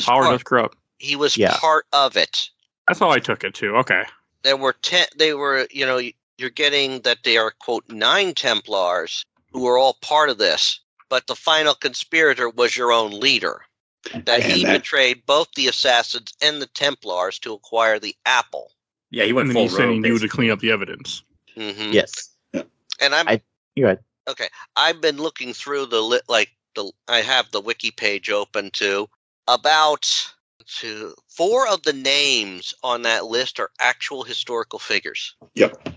Power does corrupt. He was part of it. That's how I took it too. Okay. There were you're getting that they are, quote, 9 Templars who are all part of this. but the final conspirator was your own leader. That he betrayed both the Assassins and the Templars to acquire the apple. Yeah, he went and then full he's sending rogue, you to clean up the evidence. Mm-hmm. Yes. And You're right. okay. I've been looking through I have the wiki page open too. About 4 of the names on that list are actual historical figures. Yep.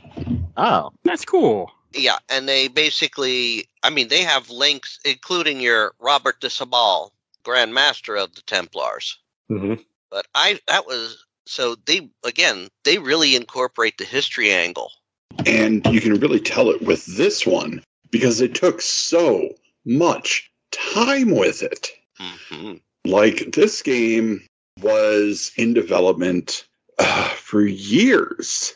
Oh. That's cool. Yeah, and they basically, they have links, including your Robert de Sabal, Grand Master of the Templars. Mm-hmm. But they really incorporate the history angle. And you can really tell it with this one because it took so much time with it. Mm-hmm. Like, this game was in development for years.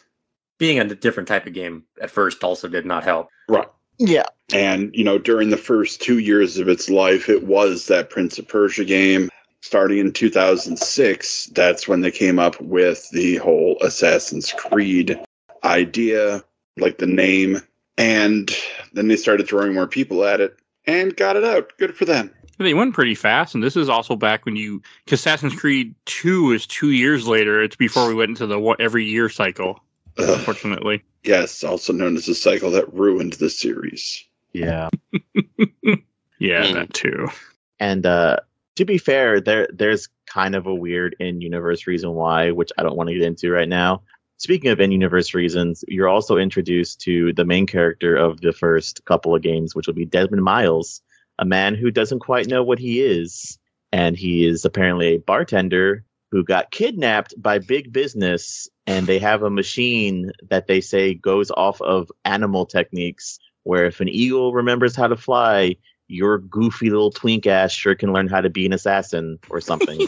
Being a different type of game at first also did not help. Right. Yeah. And, during the first 2 years of its life, it was that Prince of Persia game. Starting in 2006, that's when they came up with the whole Assassin's Creed idea, like the name. And then they started throwing more people at it and got it out. Good for them. They went pretty fast, and this is also back when because Assassin's Creed 2 is 2 years later. It's before we went into the every year cycle, unfortunately. Yes, also known as the cycle that ruined the series. Yeah. Yeah, that too. And to be fair, there's kind of a weird in-universe reason why, which I don't want to get into right now. Speaking of in-universe reasons, you're also introduced to the main character of the first couple of games, which will be Desmond Miles, a man who doesn't quite know what he is. And he is apparently a bartender who got kidnapped by big business, and they have a machine that they say goes off of animal techniques, where if an eagle remembers how to fly, your goofy little twink ass sure can learn how to be an assassin or something.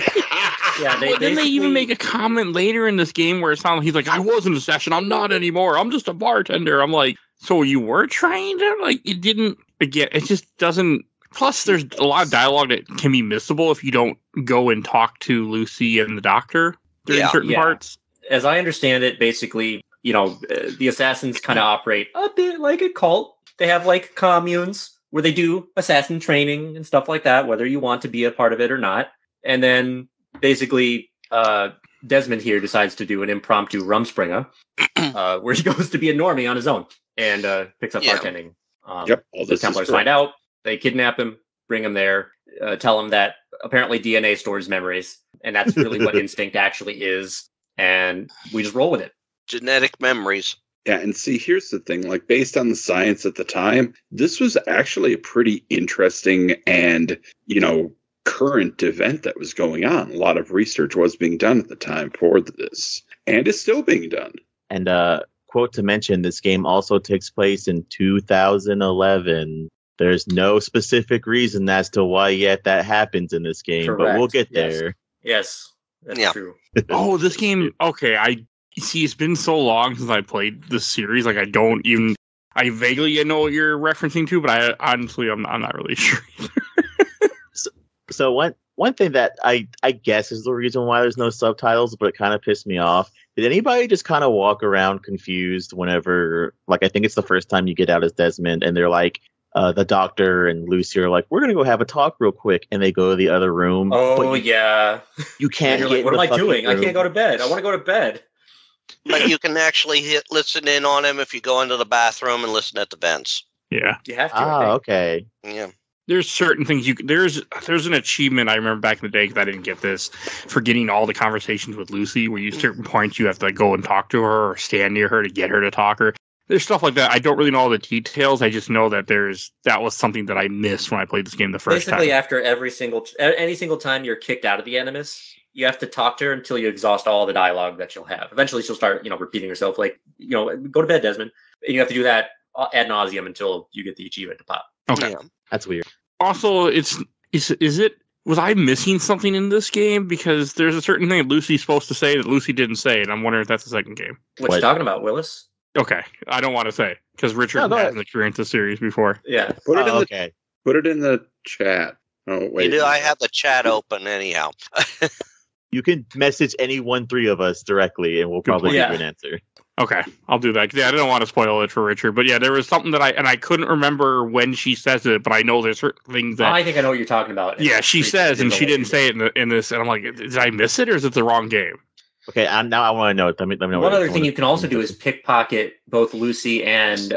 Yeah, Then they even make a comment later in this game where it sounds like he's like, I was an assassin, I'm not anymore, I'm just a bartender. I'm like, so you were trained? Like, it didn't, again, it just doesn't. Plus, there's a lot of dialogue that can be missable if you don't go and talk to Lucy and the doctor during certain parts. As I understand it, basically, the assassins kind of operate a bit like a cult. They have like communes where they do assassin training and stuff like that, whether you want to be a part of it or not. And then basically, Desmond here decides to do an impromptu Rumspringa, where he goes to be a normie on his own and picks up bartending. All The this Templars find out. They kidnap him, bring him there, tell him that apparently DNA stores memories, and that's really what instinct actually is. And we just roll with it. Genetic memories. Yeah, and see, here's the thing. Like, based on the science at the time, this was actually a pretty interesting and, current event that was going on. A lot of research was being done at the time for this, and is still being done. And quote to mention, this game also takes place in 2011. There's no specific reason as to why yet that happens in this game, Correct. but we'll get there. Yes, that's true. Oh, this game, okay, it's been so long since I played this series, like I vaguely know what you're referencing to, but honestly, I'm not really sure. So one thing that I guess is the reason why there's no subtitles, but it kind of pissed me off. Did anybody just kind of walk around confused whenever, like, I think it's the first time you get out as Desmond, and they're like, the doctor and Lucy are like, we're going to go have a talk real quick. And they go to the other room. Oh, yeah. You can't You're get like, what am I doing? room. I can't go to bed. I want to go to bed. But you can actually listen in on him if you go into the bathroom and listen at the vents. Yeah. You have to. I think. Okay. Yeah. There's certain things there's an achievement I remember back in the day, because I didn't get this, for getting all the conversations with Lucy, where you certain points you have to go and talk to her or stand near her to get her to talk her. There's stuff like that. I don't really know all the details. I just know that that was something that I missed when I played this game the first time. Basically, after any single time you're kicked out of the Animus, you have to talk to her until you exhaust all the dialogue that she'll have. Eventually, she'll start, repeating herself, like, go to bed, Desmond. And you have to do that ad nauseum until you get the achievement to pop. Okay. Yeah. That's weird. Also, was I missing something in this game? Because there's a certain thing Lucy's supposed to say that Lucy didn't say, and I'm wondering if that's the second game. What you talking about, Willis? Okay, I don't want to say, because Richard hasn't experienced the series before. Yeah. Put it in the chat. Oh, wait. I have the chat open anyhow. You can message any 1-3 of us directly, and we'll probably give you an answer. Okay, I'll do that. Yeah, I didn't want to spoil it for Richard, but yeah, there was something that I couldn't remember when she says it, but I know there's certain things that I think I know what you're talking about. Yeah, she says, and she didn't say it in this, and I'm like, did I miss it, or is it the wrong game? Okay, now I want to know. Let me know. One other thing you can also do is pickpocket both Lucy and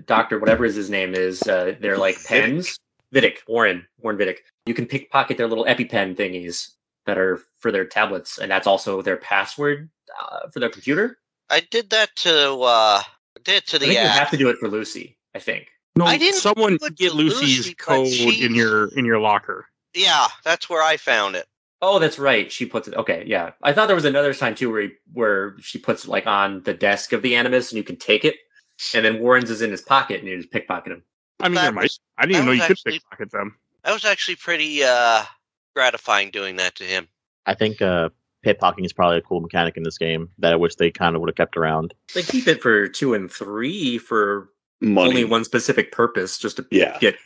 Doctor, whatever his name is. They're like pens. Warren Vidic. You can pickpocket their little EpiPen thingies that are for their tablets, and that's also their password for their computer. I did that to I think you have to do it for Lucy, I think. No, I didn't someone do it get for Lucy's Lucy, but code she- in your locker. Yeah, that's where I found it. Oh, that's right. She puts it. Okay, yeah. I thought there was another sign too where she puts it like on the desk of the Animus, and you can take it, and then Warren's is in his pocket, and you just pickpocket him. I mean, That there might. was- I didn't even know that you was could actually- pickpocket them. That was actually pretty gratifying doing that to him. I think pickpocketing is probably a cool mechanic in this game that I wish they kind of would have kept around. They keep it for 2 and 3 for Money. only one specific purpose, just to Yeah. get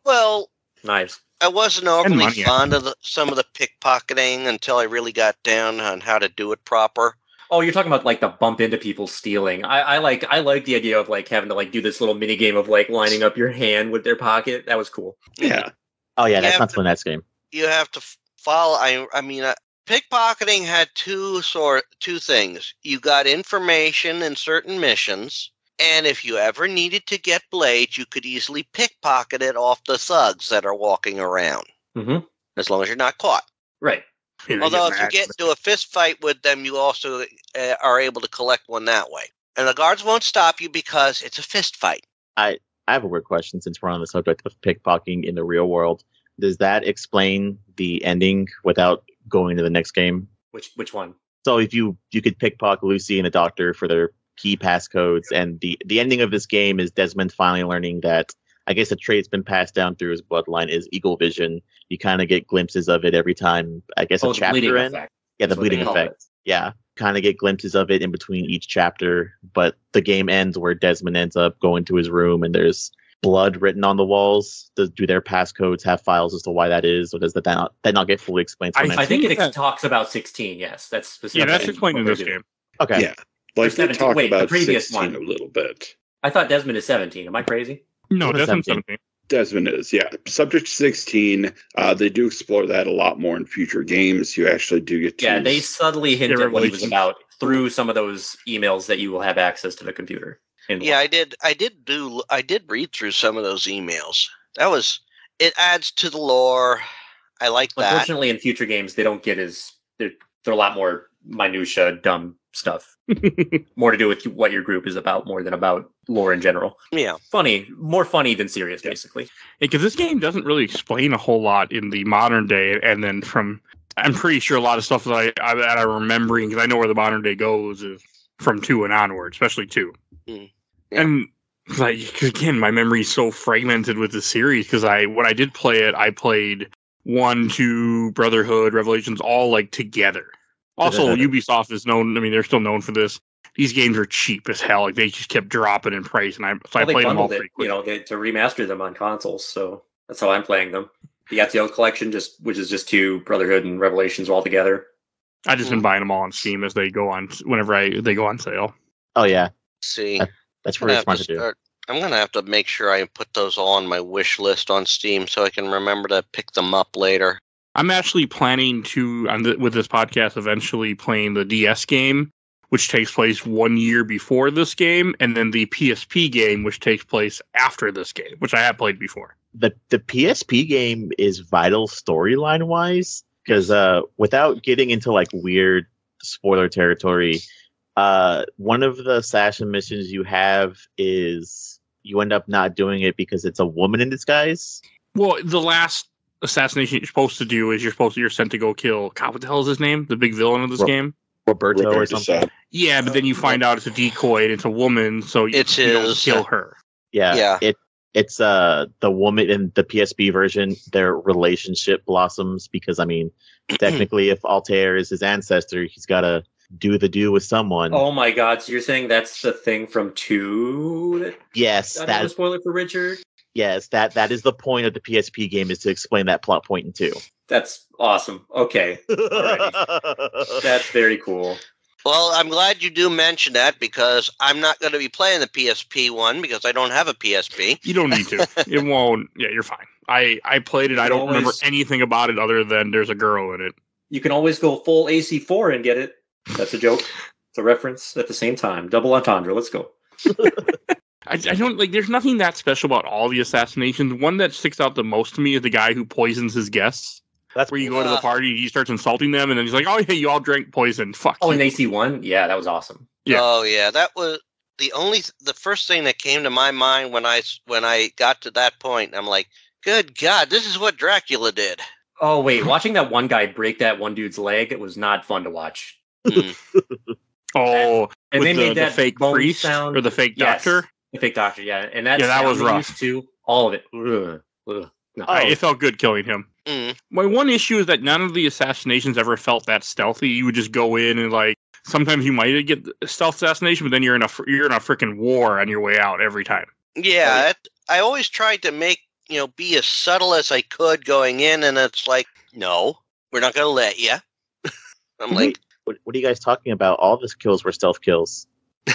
Well, knives. I wasn't overly money, fond of some of the pickpocketing until I really got down on how to do it proper. Oh, you're talking about like the bump into people stealing. I like the idea of like having to like do this little mini game of like lining up your hand with their pocket. That was cool. Yeah. Oh yeah, that's Yeah, not the next game. You have to follow. I mean, pickpocketing had two things. You got information in certain missions, and if you ever needed to get blades, you could easily pickpocket it off the thugs that are walking around, Mm-hmm. as long as you're not caught. Right. And they Although if you mad. get into a fist fight with them, you also are able to collect one that way. And the guards won't stop you because it's a fist fight. I have a weird question since we're on the subject of pickpocketing in the real world. Does that explain the ending without going to the next game? Which one? So if you could pickpocket Lucy and the Doctor for their key passcodes, and the ending of this game is Desmond finally learning that, I guess, a trait's been passed down through his bloodline is eagle vision. You kind of get glimpses of it every time, I guess, a The bleeding chapter ends. effect. Yeah, the That's what they bleeding call effect. it. Yeah, kind of get glimpses of it in between each chapter, but the game ends where Desmond ends up going to his room and there's blood written on the walls. Do their passcodes have files as to why that is, or does that not get fully explained? till next I think week? it talks about 16. Yes, that's specific. Yeah, that's explained in this game. Okay. Yeah. Like they 17. talk Wait, the about previous 16 one. a little bit. I thought Desmond is 17. Am I crazy? No, What is Desmond's 17? 17. Desmond is, yeah. Subject 16, they do explore that a lot more in future games. You actually do get to... Yeah, they subtly hint Yeah, at what he was Revelations. about through some of those emails that you will have access to the computer. Yeah, I did read through some of those emails. It adds to the lore. I like that. Unfortunately, in future games, they don't get they're a lot more minutia, dumb stuff. More to do with what your group is about, more than about lore in general. Yeah. More funny than serious, basically. Because this game doesn't really explain a whole lot in the modern day, and then I'm pretty sure a lot of stuff that I'm remembering, because I know where the modern day goes, is from 2 and onward, especially 2. Mm. Yeah. And like, again, my memory is so fragmented with the series, because when I did play it, I played 1, 2, Brotherhood, Revelations, all like together. Also, Ubisoft is known. I mean, they're still known for this. These games are cheap as hell. Like, they just kept dropping in price, and I They played them all bundled it, pretty quick. to remaster them on consoles. So that's how I'm playing them. The Ezio collection, which is just 2 Brotherhood and Revelations all together. I just been buying them all on Steam as they go on whenever they go on sale. Oh yeah, See, that's I'm really gonna smart have to to do. start. I'm gonna have to make sure I put those all on my wish list on Steam so I can remember to pick them up later. I'm actually planning to, with this podcast, eventually playing the DS game, which takes place 1 year before this game, and then the PSP game, which takes place after this game, which I have played before. The PSP game is vital storyline wise, because without getting into like weird spoiler territory, one of the Assassin missions you have is you end up not doing it because it's a woman in disguise. Well, the last assassination you're supposed to do is you're sent to go kill, God, what the hell is his name? The big villain of this game? Roberto or something. Yeah, but then you find out it's a decoy and it's a woman, so you don't kill her. Yeah. It's the woman in the PSP version, their relationship blossoms because, I mean, technically if Altair is his ancestor, he's got to do with someone. Oh my god, so you're saying that's the thing from 2? Yes, That's a spoiler for Richard? Yes, that is the point of the PSP game, is to explain that plot point in 2. That's awesome. Okay. Alrighty. That's very cool. Well, I'm glad you do mention that because I'm not going to be playing the PSP one because I don't have a PSP. You don't need to. It won't. Yeah, you're fine. I played it. I don't remember anything about it other than there's a girl in it. You can always go full AC4 and get it. That's a joke. It's a reference at the same time. Double entendre. Let's go. I don't like. There's nothing that special about all the assassinations. One that sticks out the most to me is the guy who poisons his guests. That's where you go to the party, he starts insulting them, and then he's like, "Oh, hey, you all drank poison. Fuck." Oh, in AC1, yeah, that was awesome. Yeah. Oh, yeah, that was the first thing that came to my mind when I got to that point. I'm like, good God, this is what Dracula did. Oh wait, watching that one guy break that one dude's leg, it was not fun to watch. Oh, and they made that fake priest sound or the fake doctor. The fake doctor, yeah, and that was rough too. All of it. Ugh. No. It felt good killing him. Mm. My one issue is that none of the assassinations ever felt that stealthy. You would just go in and like sometimes you might get a stealth assassination, but then you're in a freaking war on your way out every time. Yeah, I always tried to make be as subtle as I could going in, and it's like, no, we're not going to let you. I'm like, what are you guys talking about? All the kills were stealth kills. I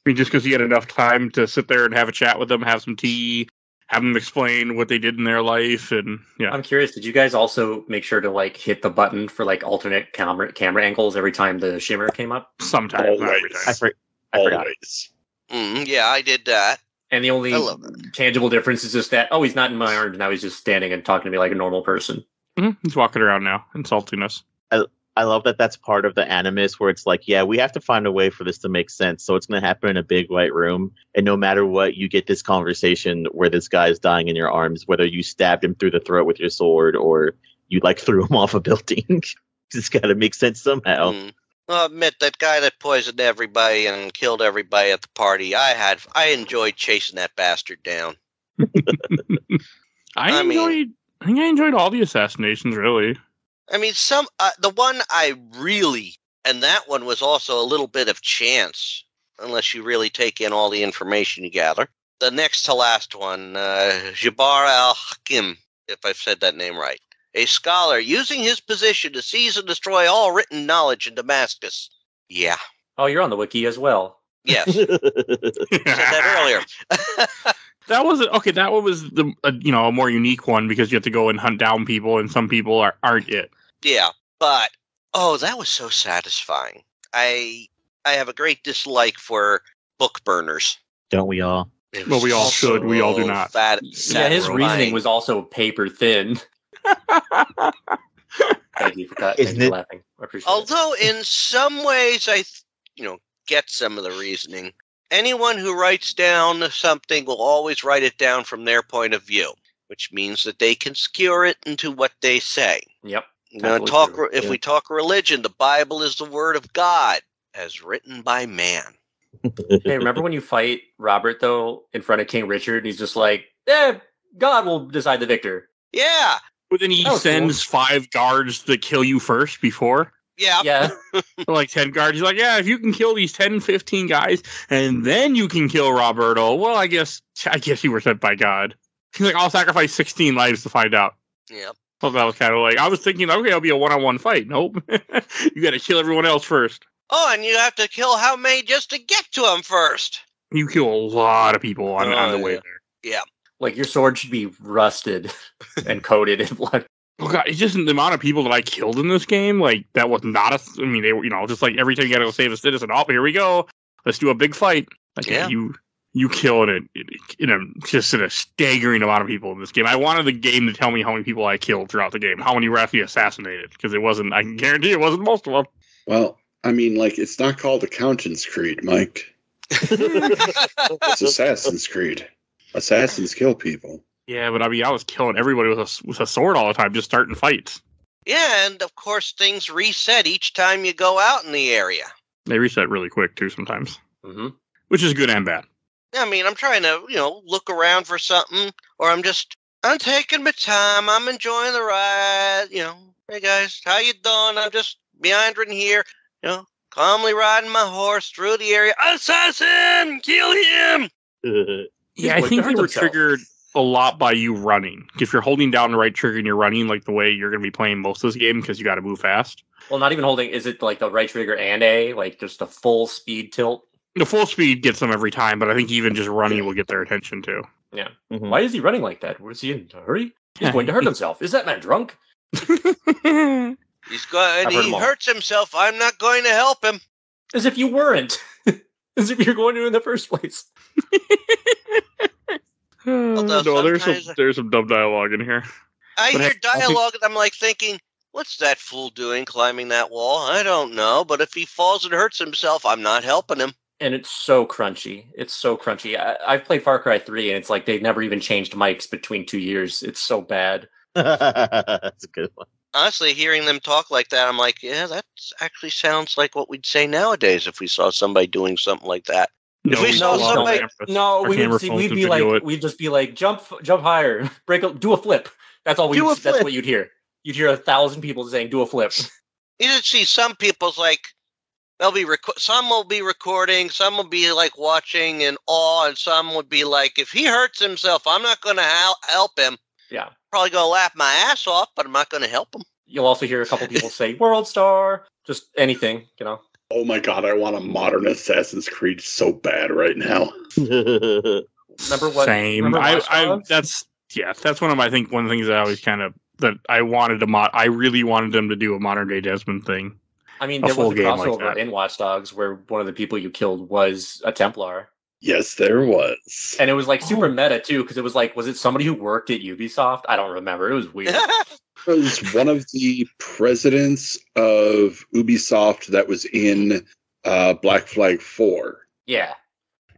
mean, just because you had enough time to sit there and have a chat with them, have some tea, have them explain what they did in their life, and yeah. I'm curious, did you guys also make sure to like hit the button for like alternate camera angles every time the shimmer came up? Sometimes, not every time. I forgot. Yeah, I did that. And the only tangible difference is just that, oh, he's not in my arms, now he's just standing and talking to me like a normal person. Mm-hmm. He's walking around now, insulting us. I love that that's part of the animus where it's like, yeah, we have to find a way for this to make sense. So it's going to happen in a big white room. And no matter what, you get this conversation where this guy is dying in your arms, whether you stabbed him through the throat with your sword or you like threw him off a building. It's got to make sense somehow. I'll admit that guy that poisoned everybody and killed everybody at the party, I enjoyed chasing that bastard down. I think I enjoyed all the assassinations, really. I mean, the one I really, and that one was also a little bit of chance, unless you really take in all the information you gather. The next to last one, Jabbar al-Hakim, if I've said that name right. A scholar using his position to seize and destroy all written knowledge in Damascus. Yeah. Oh, you're on the wiki as well. Yes. I said that earlier. That was okay. That one was a more unique one because you have to go and hunt down people, and some people aren't it. Yeah, but that was so satisfying. I have a great dislike for book burners. Don't we all? Well, we all should. We all do not. His reasoning was also paper thin. Thank you for laughing. I appreciate Although in some ways I get some of the reasoning. Anyone who writes down something will always write it down from their point of view, which means that they can skewer it into what they say. Yep. If we talk religion, the Bible is the word of God, as written by man. Hey, remember when you fight Robert, though, in front of King Richard, and he's just like, God will decide the victor. Yeah. But then he sends 5 guards to kill you first before. Yeah. Like 10 guards. He's like, yeah, if you can kill these 10, 15 guys, and then you can kill Roberto. Well, I guess you were sent by God. He's like, I'll sacrifice 16 lives to find out. Yep. So that was kind of like, I was thinking, okay, it'll be a one-on-one fight. Nope. You got to kill everyone else first. Oh, and you have to kill how many just to get to him first? You kill a lot of people on the way there. Yeah. Like, your sword should be rusted and coated in blood. Oh, God, it's just the amount of people that I killed in this game. Like, that was not they were, just like every time you got to go save a citizen. Oh, here we go. Let's do a big fight. Like, yeah. You killed it in a staggering amount of people in this game. I wanted the game to tell me how many people I killed throughout the game, how many were actually assassinated, because it wasn't. I can guarantee it wasn't most of them. Well, I mean, like, it's not called Accountant's Creed, Mike. It's Assassin's Creed. Assassins kill people. Yeah, but I mean, I was killing everybody with a sword all the time, just starting fights. Yeah, and of course, things reset each time you go out in the area. They reset really quick too sometimes, which is good and bad. I mean, I'm trying to, look around for something, or I'm taking my time. I'm enjoying the ride. Hey guys, how you doing? I'm just meandering here, calmly riding my horse through the area. Assassin, kill him! Yeah, I think they were triggered. a lot by you running. If you're holding down the right trigger and you're running, like the way you're going to be playing most of this game, because you got to move fast. Well, not even holding. Is it like the right trigger and A, like just the full speed tilt? The full speed gets them every time, but I think even just running will get their attention too. Yeah. Mhm. Why is he running like that? Was he in a hurry? He's going to hurt himself. Is that man drunk? He's going. I've heard He them all. hurts himself. I'm not going to help him. As if you weren't. As if you're going to in the first place. Although No, sometimes- there's some dumb dialogue in here. I But hear I think- dialogue, and I'm like thinking, "What's that fool doing climbing that wall? I don't know. But if he falls and hurts himself, I'm not helping him." And it's so crunchy. It's so crunchy. I've played Far Cry 3, and it's like they've never even changed mics between 2 years. It's so bad. That's a good one. Honestly, hearing them talk like that, I'm like, yeah, that actually sounds like what we'd say nowadays if we saw somebody doing something like that. If we saw somebody- No, we would see, we'd be like, we'd just be like, jump higher, do a flip. That's all Do a that's flip. what you'd hear. You'd hear 1,000 people saying, do a flip. You should see some people's like, they'll be some will be recording, some will be like watching in awe, and some would be like, if he hurts himself, I'm not going to help him. Yeah. Probably going to laugh my ass off, but I'm not going to help him. You'll also hear a couple people say, World Star, just anything, you know. Oh my god, I want a modern Assassin's Creed so bad right now. Remember what? Same. Remember Watch Dogs? That's one of my, I think one of the things that I always kind of that I wanted to I really wanted them to do a modern day Desmond thing. I mean, a there full was a game like crossover that. in Watch Dogs where one of the people you killed was a Templar. Yes, there was. And it was like super meta too, because it was like, was it somebody who worked at Ubisoft? I don't remember. It was weird. It was one of the presidents of Ubisoft that was in Black Flag 4. Yeah.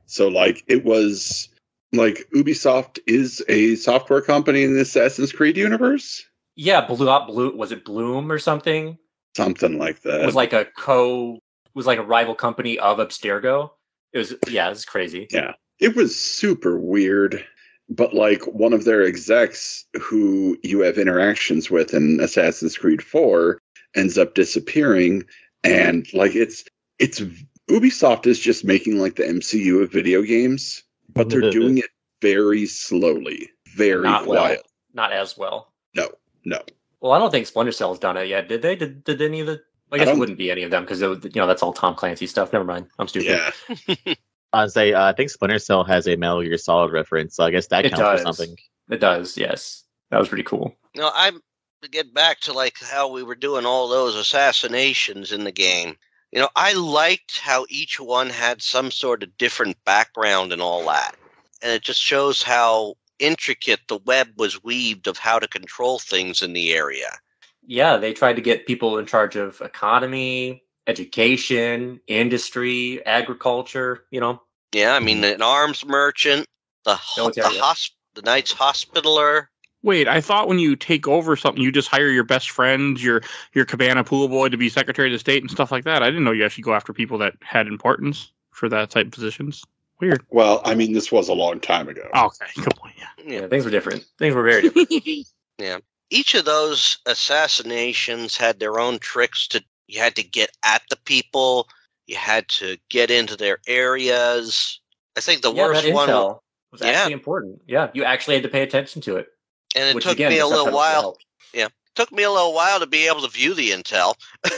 So, like, it was like Ubisoft is a software company in the Assassin's Creed universe? Yeah, Blue was it Bloom or something? Something like that. It was like a rival company of Abstergo. It's crazy. Yeah. It was super weird. But like one of their execs who you have interactions with in Assassin's Creed 4 ends up disappearing. And like it's Ubisoft is just making like the MCU of video games, but they're doing it very slowly, very Not well. quiet. Not as well. No. Well, I don't think Splinter Cell's done it yet. Did they? Did any of the? I guess it wouldn't be any of them because that's all Tom Clancy stuff. Never mind. I'm stupid. Yeah. I'd say I think Splinter Cell has a Metal Gear Solid reference, so I guess that It counts for does. something. It does. Yes, that was pretty cool. No, to get back to like how we were doing all those assassinations in the game. You know, I liked how each one had some sort of different background and all that. And it just shows how intricate the web was weaved of how to control things in the area. Yeah, they tried to get people in charge of economy, education, industry, agriculture. You know. Yeah, I mean, an arms merchant, the Knight's Hospitaler. Wait, I thought when you take over something, you just hire your best friend, your cabana pool boy to be Secretary of the State and stuff like that. I didn't know you actually go after people that had importance for that type of positions. Weird. Well, I mean, this was a long time ago. Okay, good point. Yeah. Yeah, things were different. Things were very different. Each of those assassinations had their own tricks you had to get at the people. You had to get into their areas. I think the worst that one, intel was actually important. Yeah, you actually had to pay attention to it. and it Which took again, me a the little subtitles while. helped. Took me a little while to be able to view the intel.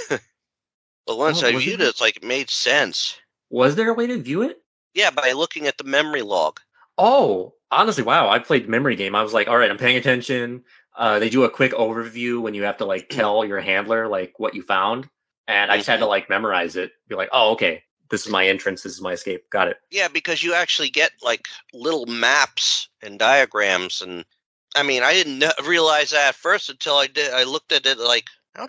But once Oh, I was viewed it? it, it's like it made sense. Was there a way to view it? Yeah, by looking at the memory log. Oh, honestly, wow. I played memory game. I was like, all right, I'm paying attention. They do a quick overview when you have to like tell your handler like what you found. And I just had to like memorize it. Be like, oh, okay, this is my entrance. This is my escape. Got it. Yeah, because you actually get like little maps and diagrams, and I mean, I didn't realize that at first until I did. I looked at it like, how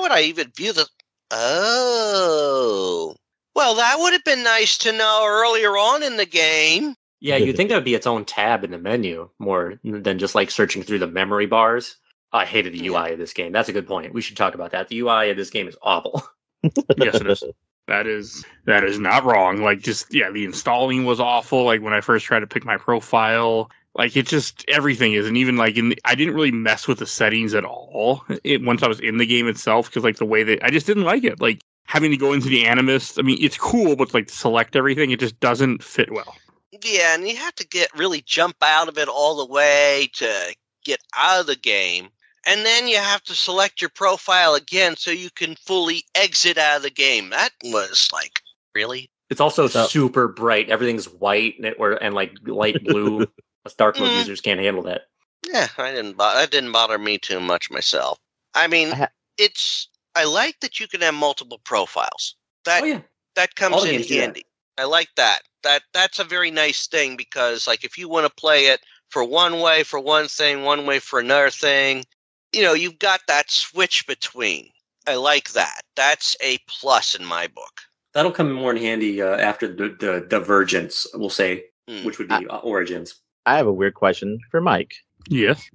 would I even view the? Oh, well, that would have been nice to know earlier on in the game. Yeah, you'd think that would be its own tab in the menu more than just like searching through the memory bars. I hated the UI of this game. That's a good point. We should talk about that. The UI of this game is awful. Yes, it is. That is not wrong. Like, just, yeah, the installing was awful. Like, when I first tried to pick my profile, like, it just, everything is. And even, like, I didn't really mess with the settings at all once I was in the game itself, because, like, the way that, I just didn't like it. Like, having to go into the Animus, I mean, it's cool, but, like, to select everything, it just doesn't fit well. Yeah, and you have to really jump out of it all the way to get out of the game. And then you have to select your profile again so you can fully exit out of the game. That was like, really? It's also super bright. Everything's white and like light blue. Us dark mode users can't handle that. Yeah, that didn't bother me too much myself. I mean, I like that you can have multiple profiles. That comes in handy. I like that. That's a very nice thing because, like, if you want to play it for one way for one thing, one way for another thing, you've got that switch between. I like that. That's a plus in my book. That'll come more in handy after the Divergence, we'll say, which would be Origins. I have a weird question for Mike. Yes.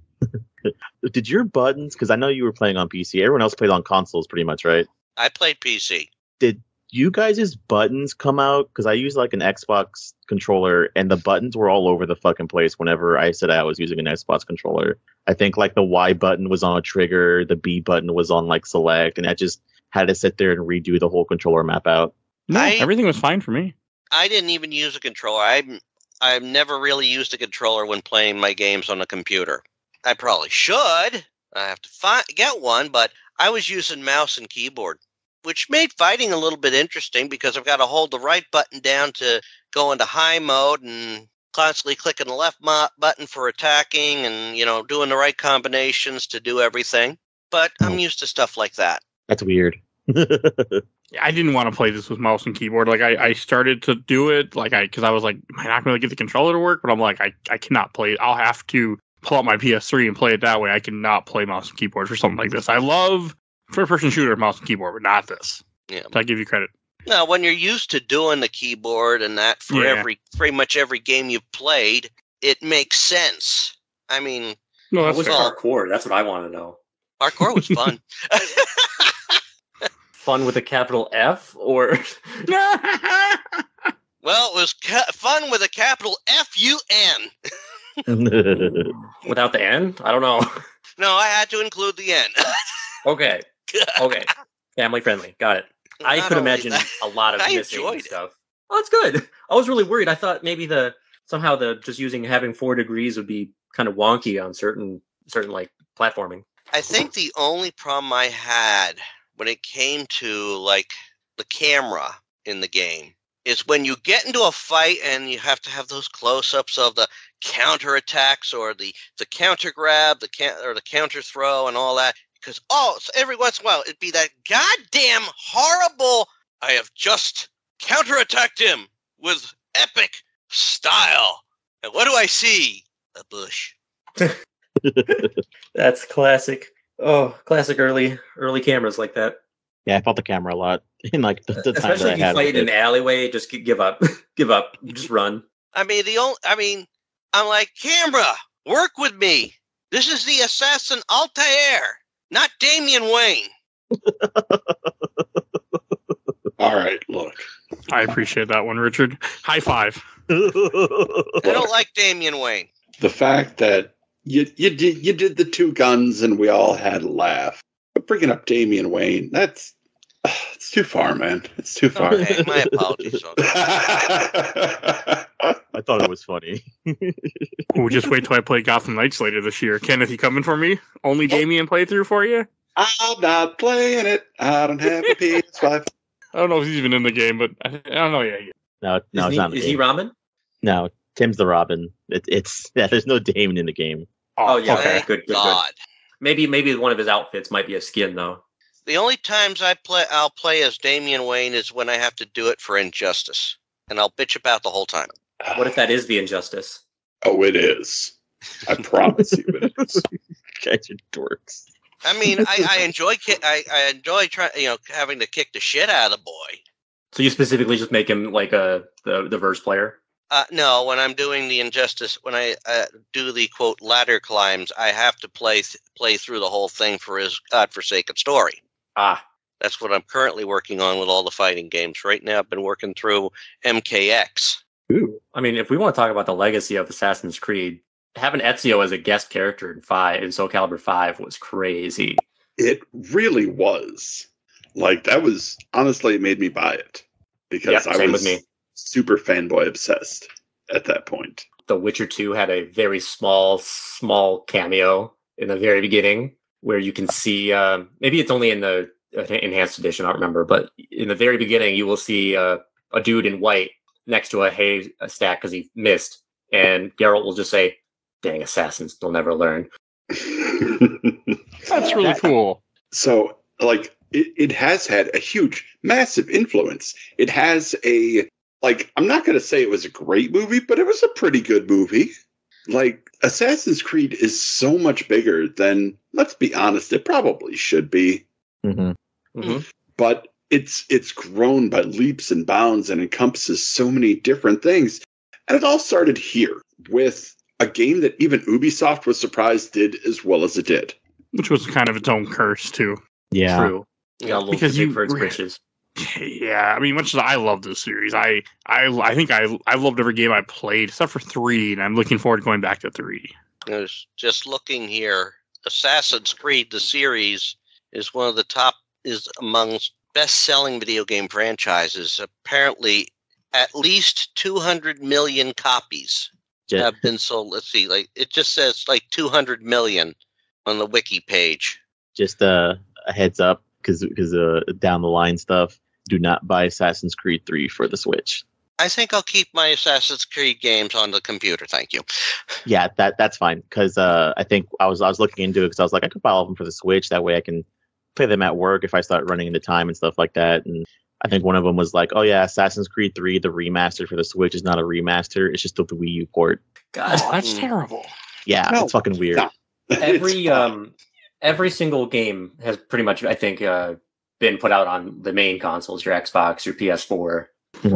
Did your buttons, because I know you were playing on PC, everyone else played on consoles pretty much, right? I played PC. Did you guys' buttons come out? Because I use like an Xbox controller, and the buttons were all over the fucking place whenever I said I was using an Xbox controller. I think like the Y button was on a trigger, the B button was on like select, and I just had to sit there and redo the whole controller map out. No, everything was fine for me. I didn't even use a controller. I've never really used a controller when playing my games on a computer. I probably should. I have to get one, but I was using mouse and keyboard, which made fighting a little bit interesting because I've got to hold the right button down to go into high mode and constantly clicking the left button for attacking and, doing the right combinations to do everything. But I'm used to stuff like that. That's weird. I didn't want to play this with mouse and keyboard. Like I started to do it because I was like, am I not going to get the controller to work? But I'm like, I cannot play it. I'll have to pull out my PS3 and play it that way. I cannot play mouse and keyboard for something like this. I love first-person shooter mouse and keyboard, but not this. Yeah. So I give you credit. Now, when you're used to doing the keyboard and that for pretty much every game you've played, it makes sense. I mean, no, what was hardcore? That's what I want to know. Hardcore was fun. Fun with a capital F, or? Well, it was fun with a capital F-U-N. Without the N? I don't know. No, I had to include the N. Okay. Family friendly. Got it. I could imagine a lot of missing stuff. Oh, that's good. I was really worried. I thought maybe somehow just having 4 degrees would be kind of wonky on certain like platforming. I think the only problem I had when it came to like the camera in the game is when you get into a fight and you have to have those close-ups of the counter attacks or the counter grab, the counter throw and all that. Because every once in a while it'd be that goddamn horrible. I have just counterattacked him with epic style, and what do I see? A bush. That's classic. Oh, classic early cameras like that. Yeah, I felt the camera a lot in like the time especially that if you fight in an alleyway. Just give up, just run. I'm like, camera, work with me. This is the Assassin Altair, not Damian Wayne. All right, look. I appreciate that one, Richard. High five. I don't like Damian Wayne. The fact that you did the 2 guns and we all had a laugh. But bringing up Damian Wayne, it's too far, man. It's too far. Okay, my apologies. I thought it was funny. We'll just wait till I play Gotham Knights later this year. Kenneth, you coming for me? Only Damian playthrough for you? I'm not playing it. I don't have a PS5. I don't know if he's even in the game, but I don't know. Yeah. No, it's not in the game. Is he Robin? No, Tim's the Robin. There's no Damon in the game. Oh yeah, okay. Good. Maybe one of his outfits might be a skin though. The only times I'll play as Damian Wayne is when I have to do it for Injustice, and I'll bitch about the whole time. What if that is the Injustice? Oh, it is. I promise you it is. Guys are dorks. I mean, I enjoy trying, having to kick the shit out of the boy. So you specifically just make him like the verse player? No, when I'm doing the Injustice, when I do the quote ladder climbs, I have to play through the whole thing for his godforsaken story. That's what I'm currently working on with all the fighting games. Right now, I've been working through MKX. Ooh. I mean, if we want to talk about the legacy of Assassin's Creed, having Ezio as a guest character in Soul Calibur 5 was crazy. It really was. Like, that was, honestly, it made me buy it. Because I was with me. Super fanboy obsessed. at that point. The Witcher 2 had a very small cameo in the very beginning where you can see, maybe it's only in the enhanced edition, I don't remember, but in the very beginning you will see a dude in white next to a hay stack because he missed, and Geralt will just say, "Dang assassins, they'll never learn." That's really cool. So, like, it has had a huge, massive influence. It has I'm not going to say it was a great movie, but it was a pretty good movie. Like, Assassin's Creed is so much bigger than, let's be honest, it probably should be. Mm-hmm. Mm-hmm. But it's grown by leaps and bounds and encompasses so many different things. And it all started here with a game that even Ubisoft was surprised did as well as it did. Which was kind of its own curse, too. Yeah. True. You got a little Because too big for its britches. Yeah, I mean, much as I love this series, I think I loved every game I played, except for 3, and I'm looking forward to going back to 3. I was just looking here. Assassin's Creed, the series, is among best-selling video game franchises. Apparently, at least 200 million copies have been sold. Let's see, it just says 200 million on the wiki page. Just a heads up, because down the line stuff. Do not buy Assassin's Creed 3 for the Switch. I think I'll keep my Assassin's Creed games on the computer. Thank you. Yeah, that's fine. Because I think I was looking into it because I was like, I could buy all of them for the Switch. That way I can play them at work if I start running into time and stuff like that. And I think one of them was like, oh yeah, Assassin's Creed 3, the remaster for the Switch is not a remaster. It's just the Wii U port. God, That's terrible. Yeah, No, it's fucking weird. No. Every single game has pretty much, I think, been put out on the main consoles, your Xbox, your PS4, or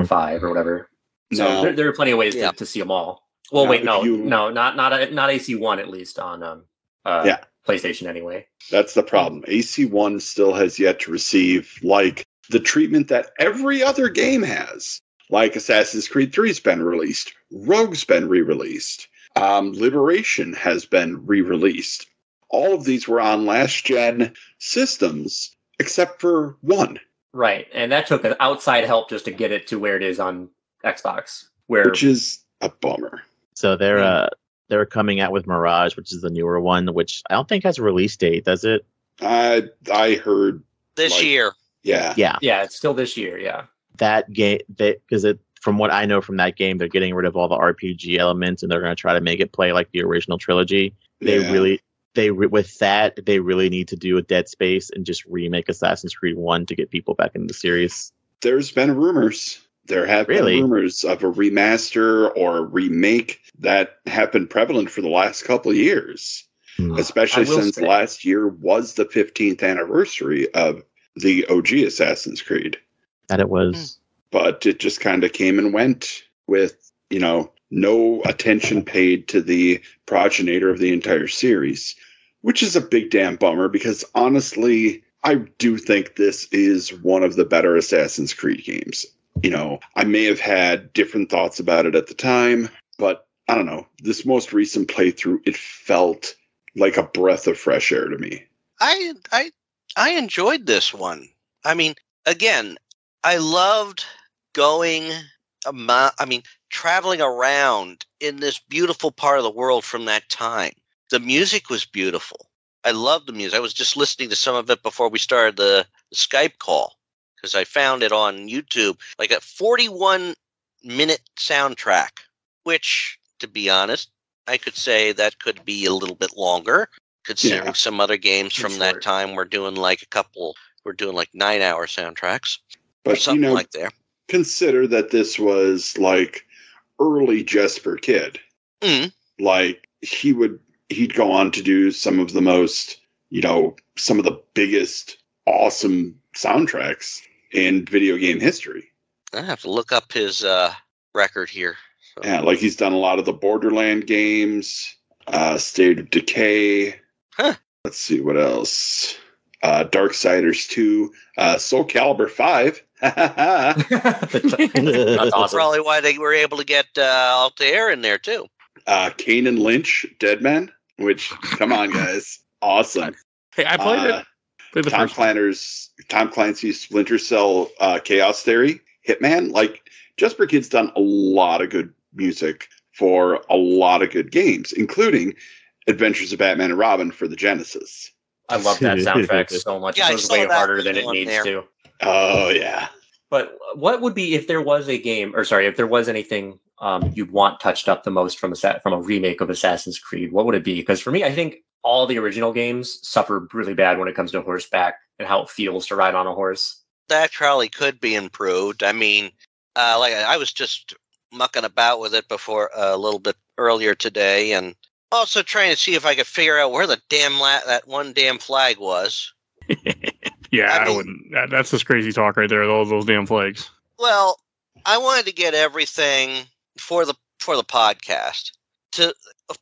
5, or whatever. So No. there are plenty of ways Yeah. to see them all. Well, No, wait, if you- not AC1 at least on Yeah. PlayStation anyway. That's the problem. AC1 still has yet to receive the treatment that every other game has. Like Assassin's Creed 3's been released, Rogue's been re-released, Liberation has been re-released. All of these were on last-gen systems, except for one. Right, and that took outside help just to get it to where it is on Xbox. Which is a bummer. So they're coming out with Mirage, which is the newer one, which I don't think has a release date, does it? I heard This year. Yeah. Yeah, it's still this year. Yeah, That game, from what I know from that game, they're getting rid of all the RPG elements and they're going to try to make it play like the original trilogy. They really need to do a Dead Space and just remake Assassin's Creed 1 to get people back into the series. There's been rumors. There have been rumors of a remaster or a remake that have been prevalent for the last couple of years, especially since last year was the 15th anniversary of the OG Assassin's Creed. That it was. But it just kind of came and went with, no attention paid to the progenitor of the entire series, which is a big damn bummer because honestly, I do think this is one of the better Assassin's Creed games. I may have had different thoughts about it at the time, but I don't know. This most recent playthrough, it felt like a breath of fresh air to me. I enjoyed this one. I mean, again, I loved traveling around in this beautiful part of the world from that time. The music was beautiful. I loved the music. I was just listening to some of it before we started the Skype call because I found it on YouTube, like a 41-minute soundtrack, which, to be honest, I could say that could be a little bit longer, considering some other games from that time were doing like 9-hour soundtracks. But, or something like that. Consider that this was like early Jesper Kid. Like he'd go on to do some of the most, some of the biggest awesome soundtracks in video game history. I have to look up his record here. So. Yeah, like he's done a lot of the Borderland games, State of Decay. Huh. Let's see what else. Darksiders 2, Soul Calibur 5. that's awesome. Probably why they were able to get Altair in there too. Kane and Lynch, Deadman, which, come on, guys. Awesome. Hey, I played it. Played the first Tom Clancy's Splinter Cell Chaos Theory, Hitman. Like, Jesper Kid's done a lot of good music for a lot of good games, including Adventures of Batman and Robin for the Genesis. I love that soundtrack so much. Yeah, It I goes saw way that harder than one it on needs there. to. Oh, yeah. But what would be if there was a game, or sorry, if there was anything you'd want touched up the most from a remake of Assassin's Creed? What would it be? Because for me, I think all the original games suffer really bad when it comes to horseback and how it feels to ride on a horse. That probably could be improved. I mean, like I was just mucking about with it before a little bit earlier today, and also trying to see if I could figure out where the that one damn flag was. Yeah, I I mean- wouldn't. That's just crazy talk right there. Those damn flags. Well, I wanted to get everything for the podcast to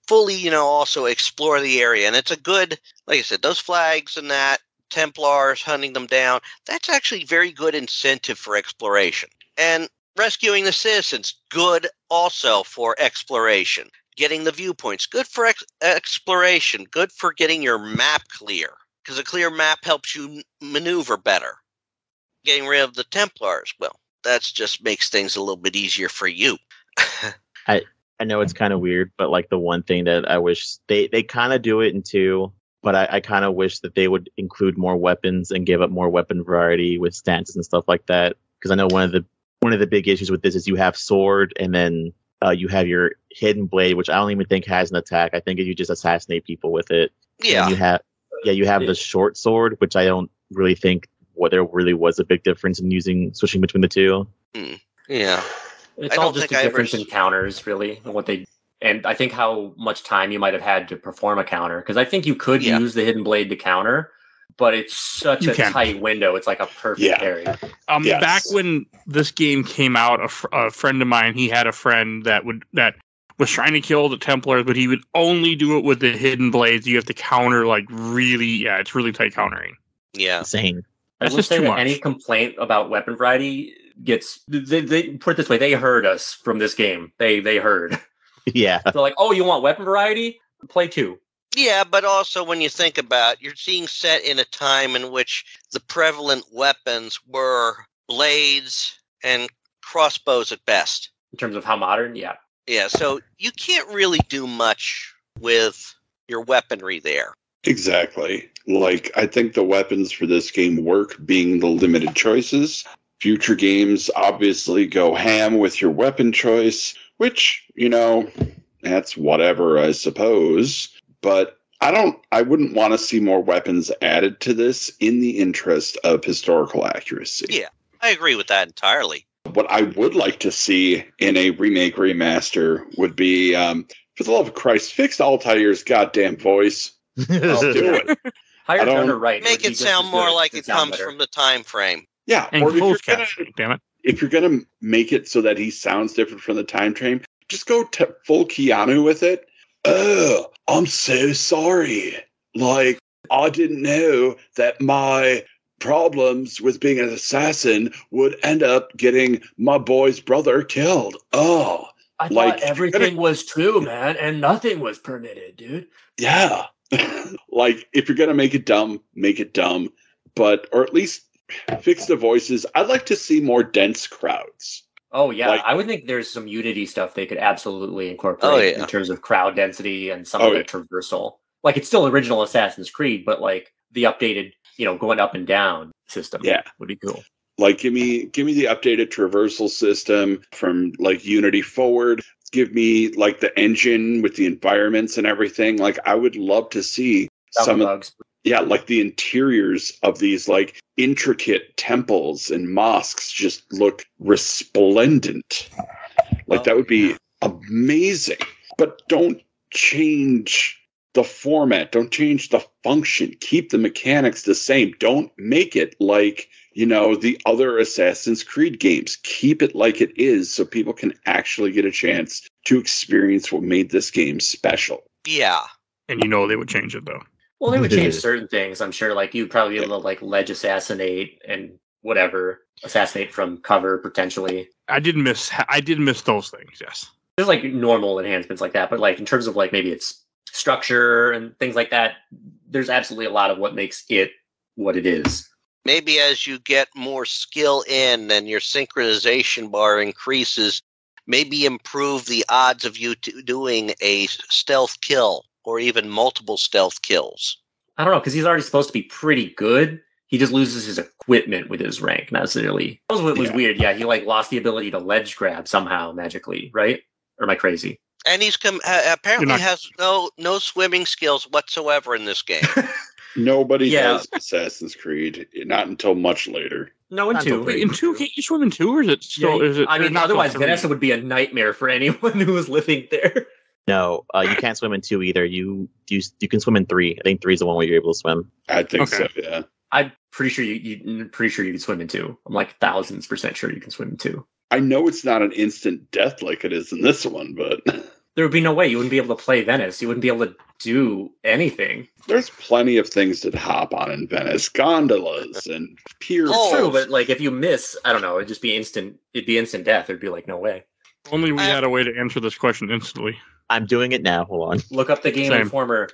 fully, also explore the area, and it's a good, like I said, those flags and that Templars hunting them down. That's actually very good incentive for exploration, and rescuing the citizens, good also for exploration. Getting the viewpoints, good for exploration, good for getting your map clear, because a clear map helps you maneuver better. Getting rid of the Templars, well, that just makes things a little bit easier for you. I know it's kind of weird, but like the one thing that I wish they kind of do it in 2, but I kind of wish that they would include more weapons and give up more weapon variety with stances and stuff like that. Because I know one of the big issues with this is you have sword and then you have your hidden blade, which I don't even think has an attack. I think you just assassinate people with it. Yeah. And you have the short sword, which I don't really think there really was a big difference in switching between the two. Yeah. It's I all don't just think a I difference ever in counters, really, and I think how much time you might have had to perform a counter. Because I think you could use the hidden blade to counter, but it's such You a can. tight window. It's like a perfect parry. Yes. Back when this game came out, a friend of mine, he had a friend that was trying to kill the Templars, but he would only do it with the hidden blades. You have to counter it's really tight countering. Yeah. Insane. I That's will just say too that much. any complaint about weapon variety they put it this way, they heard us from this game. They heard. Yeah. They're like, oh, you want weapon variety? Play 2. Yeah, but also when you think about, you're seeing set in a time in which the prevalent weapons were blades and crossbows at best. In terms of how modern, yeah. Yeah, so you can't really do much with your weaponry there. Exactly. I think the weapons for this game work being the limited choices. Future games obviously go ham with your weapon choice, which, that's whatever, I suppose. But I wouldn't want to see more weapons added to this in the interest of historical accuracy. Yeah, I agree with that entirely. What I would like to see in a remake remaster would be, for the love of Christ, fix Altair's goddamn voice. Oh, Do it. Higher don't- turn or right. Make it sound more like it comes from the time frame. Yeah, And or if closed you're gonna, captioning, damn it. if you're gonna make it so that he sounds different from the time frame, just go full Keanu with it. Oh, I'm so sorry. I didn't know that my problems with being an assassin would end up getting my boy's brother killed. Oh, I like, thought everything was true, man, and nothing was permitted, dude. yeah. If you're gonna make it dumb, or at least fix the voices. I'd like to see more dense crowds. Oh, yeah. Like- I would think there's some Unity stuff they could absolutely incorporate in terms of crowd density and some of the traversal. It's still original Assassin's Creed, but the updated, going up and down system would be cool. Give me the updated traversal system from Unity forward. Give me the engine with the environments and everything. I would love to see some of bugs. the interiors of these intricate temples and mosques just look resplendent. That would be amazing. But don't change the format. Don't change the function. Keep the mechanics the same. Don't make it the other Assassin's Creed games. Keep it like it is so people can actually get a chance to experience what made this game special. Yeah. And they would change it, though. Well, they would change certain things. I'm sure, you'd probably be able to, ledge assassinate and whatever. Assassinate from cover, potentially. I did miss those things, yes. There's, normal enhancements like that. But, in terms of, maybe its structure and things like that, there's absolutely a lot of what makes it what it is. Maybe as you get more skill in and your synchronization bar increases, maybe improve the odds of you doing a stealth kill or even multiple stealth kills. I don't know, because he's already supposed to be pretty good. He just loses his equipment with his rank, not necessarily. That was what was weird. Yeah, he lost the ability to ledge grab somehow magically, right? Or am I crazy? And he's apparently has no swimming skills whatsoever in this game. Nobody has Assassin's Creed, not until much later. No, in 2. In 2, can't you swim in 2, or is it still? Yeah, is it? I mean, otherwise, Vanessa would be a nightmare for anyone who was living there. No, you can't swim in 2 either. You can swim in 3. I think 3 is the one where you're able to swim. I think so. Yeah. I'm pretty sure you can swim in 2. I'm like 1000% sure you can swim in 2. I know it's not an instant death like it is in this one, but there would be no way you wouldn't be able to play Venice. You wouldn't be able to do anything. There's plenty of things to hop on in Venice, gondolas and piers. True, but like if you miss, I don't know, it'd just be instant. It'd be instant death. It'd be like no way. Only we had a way to answer this question instantly. I'm doing it now. Hold on. Look up the Game Informer,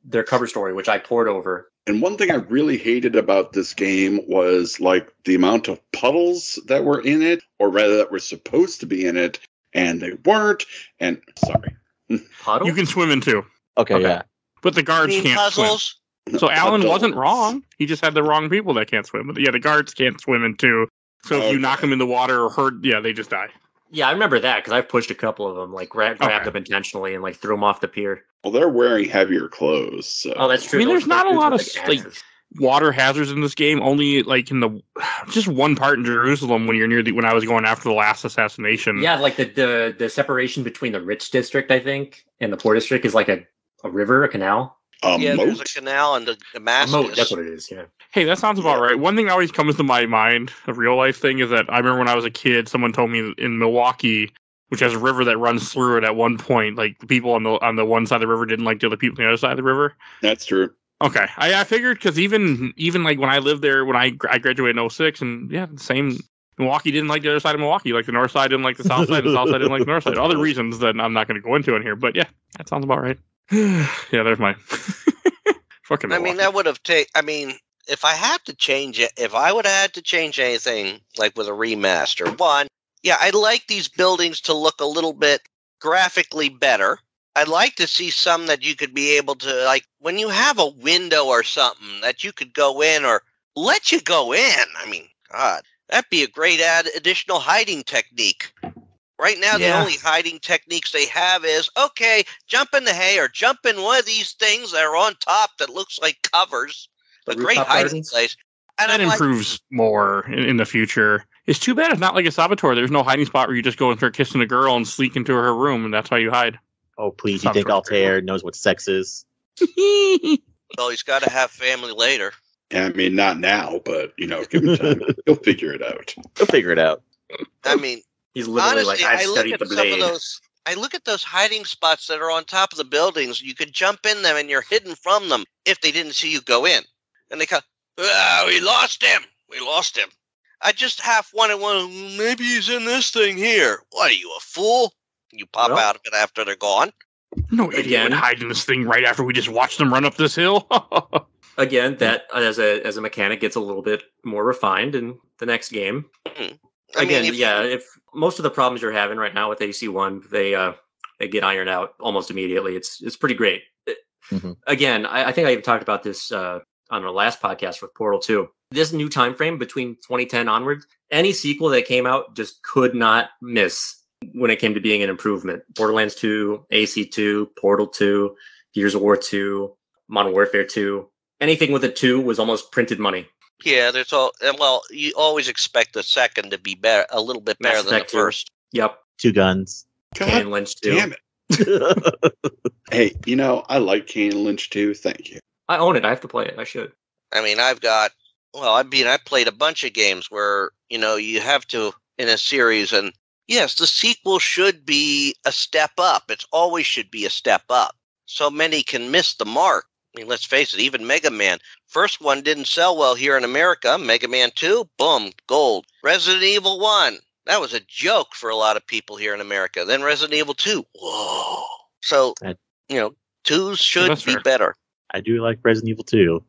their cover story, which I poured over. And one thing I really hated about this game was like the amount of puddles that were in it, or rather that were supposed to be in it, and they weren't. And sorry, puddles? You can swim in 2. Okay, yeah. But the guards can't puzzles? swim. So Alan wasn't wrong. He just had the wrong people that can't swim. But yeah, the guards can't swim in 2. So if you knock them in the water or hurt, they just die. Yeah, I remember that because I've pushed a couple of them, like grabbed them intentionally and like threw them off the pier. Well, they're wearing heavier clothes. So. Oh, that's true. I mean, there's not a lot of like water hazards in this game. Only like in just one part in Jerusalem when you're near when I was going after the last assassination. Yeah, like the separation between the rich district, I think, and the poor district is like a river, a canal. There's a canal and a Damascus. A moat, that's what it is, yeah. Hey, that sounds about right. One thing that always comes to my mind, a real life thing, is that I remember when I was a kid, someone told me in Milwaukee, which has a river that runs through it at one point, like the people on the one side of the river didn't like the other people on the other side of the river. That's true. Okay, I figured because even like when I lived there, when I graduated in 06, and the same, Milwaukee didn't like the other side of Milwaukee, like the north side didn't like the south side, and the south side didn't like the north side. Other reasons that I'm not going to go into in here, but yeah, that sounds about right. Yeah, there's my fucking Milwaukee. I mean, that would have taken. If I had to change it, if I would have had to change anything, like with a remaster, I'd like these buildings to look a little bit graphically better. I'd like to see some that you could be able to, like, when you have a window or something that you could go in or let you go in. I mean, God, that'd be a great additional hiding technique. Right now, the only hiding techniques they have is, okay, jump in the hay or jump in one of these things that are on top that looks like covers. A great hiding place. And that improves more in the future. It's too bad it's not like a Saboteur. There's no hiding spot where you just go and start kissing a girl and sneak into her room, and that's how you hide. Oh, please. You think Altair knows what sex is? Well, he's got to have family later. I mean, not now, but, give him time. He'll figure it out. He'll figure it out. I mean, he's literally honestly, like, I've studied the blade. I look at those hiding spots that are on top of the buildings. You could jump in them and you're hidden from them if they didn't see you go in. And they come, we lost him. We lost him. I just half wanted maybe he's in this thing here. What are you, a fool? You pop out of it after they're gone. No idiot would hide in this thing right after we just watched them run up this hill. Again, that as a mechanic gets a little bit more refined in the next game. Mm-hmm. If most of the problems you're having right now with AC1, they get ironed out almost immediately. It's pretty great. Mm-hmm. Again, I think I even talked about this on our last podcast with Portal 2. This new time frame between 2010 onwards, any sequel that came out just could not miss when it came to being an improvement. Borderlands 2, AC2, Portal 2, Gears of War 2, Modern Warfare 2. Anything with a 2 was almost printed money. Yeah, you always expect the second to be better, a little bit better than the first. Yep. 2 guns. Kane Lynch 2. Damn it. Hey, I like Kane Lynch 2. Thank you. I own it. I have to play it. I should. I mean, I played a bunch of games where, you have to, in a series, and yes, the sequel should be a step up. It always should be a step up. So many can miss the mark. I mean, let's face it, even Mega Man. First one didn't sell well here in America. Mega Man 2, boom, gold. Resident Evil 1, that was a joke for a lot of people here in America. Then Resident Evil 2, whoa. So, 2 should be better. I do like Resident Evil 2.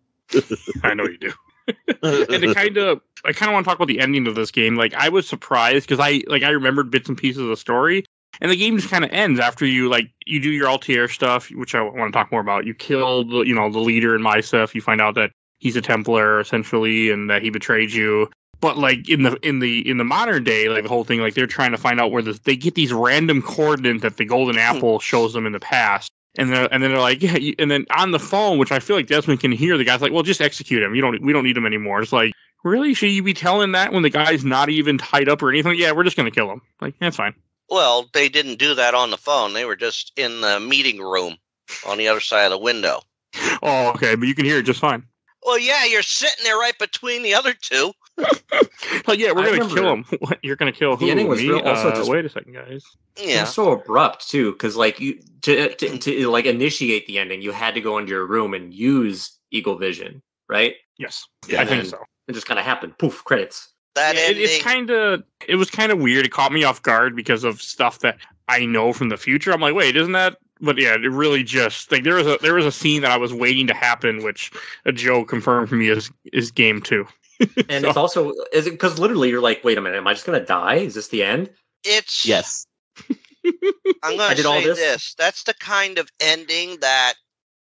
I know you do. And I kind of want to talk about the ending of this game. Like, I was surprised because I remembered bits and pieces of the story, and the game just kind of ends after you do your Altair stuff, which I want to talk more about. You kill the leader in Myself. You find out that he's a Templar essentially, and that he betrayed you. But like in the modern day, like the whole thing, like they're trying to find out where they get these random coordinates that the Golden Apple shows them in the past. And then they're like, yeah. And then on the phone, which I feel like Desmond can hear, the guy's like, well, just execute him. We don't need him anymore. It's like, really? Should you be telling that when the guy's not even tied up or anything? Yeah, we're just going to kill him. Like, that's fine. Well, they didn't do that on the phone. They were just in the meeting room on the other side of the window. Oh, okay. But you can hear it just fine. Well, yeah, you're sitting there right between the other two. Like, yeah, we're going to kill him. What? You're going to kill who? The ending was me? also just... Wait a second, guys. Yeah. It was so abrupt, too, because, like, to like, initiate the ending, you had to go into your room and use Eagle Vision, right? Yes. Yeah, I think so. It just kind of happened. Poof, credits. That ending... It was kind of weird. It caught me off guard because of stuff that I know from the future. I'm like, wait, isn't that... But yeah, it really just... Like, there was a scene that I was waiting to happen, which Joe confirmed for me is game 2. And it's also... Because literally you're like, wait a minute, am I just going to die? Is this the end? It's... Yes. I'm going to say this. That's the kind of ending that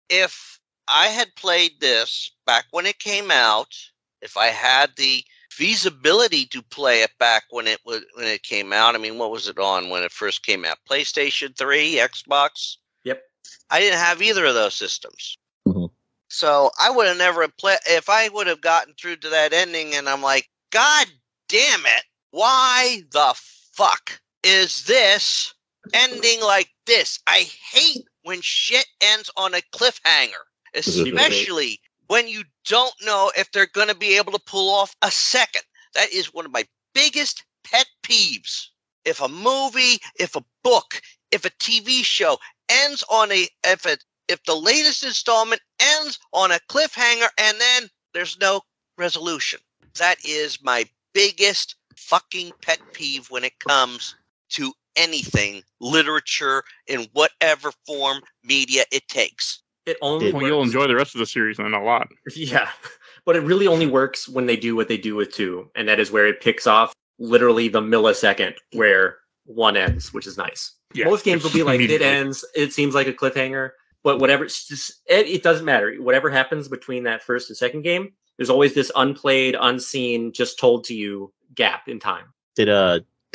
if I had played this back when it came out, if I had the feasibility to play it back when it came out, I mean, what was it on when it first came out? PlayStation 3, Xbox? Yep. I didn't have either of those systems. Mm-hmm. So I would have never played. If I would have gotten through to that ending and I'm like, God damn it, why the fuck is this ending like this? I hate when shit ends on a cliffhanger, especially when you don't know if they're going to be able to pull off a second. That is one of my biggest pet peeves. If a movie, if a book, if a TV show ends on if the latest installment ends on a cliffhanger and then there's no resolution. That is my biggest fucking pet peeve when it comes to anything, literature, in whatever form media it takes. It only well, you'll enjoy the rest of the series and a lot. Yeah, but it really only works when they do what they do with 2, and that is where it picks off literally the millisecond where 1 ends, which is nice. Yeah, most games will be like, it ends, it seems like a cliffhanger, but whatever, it doesn't matter. Whatever happens between that first and second game, there's always this unplayed, unseen, just told to you gap in time.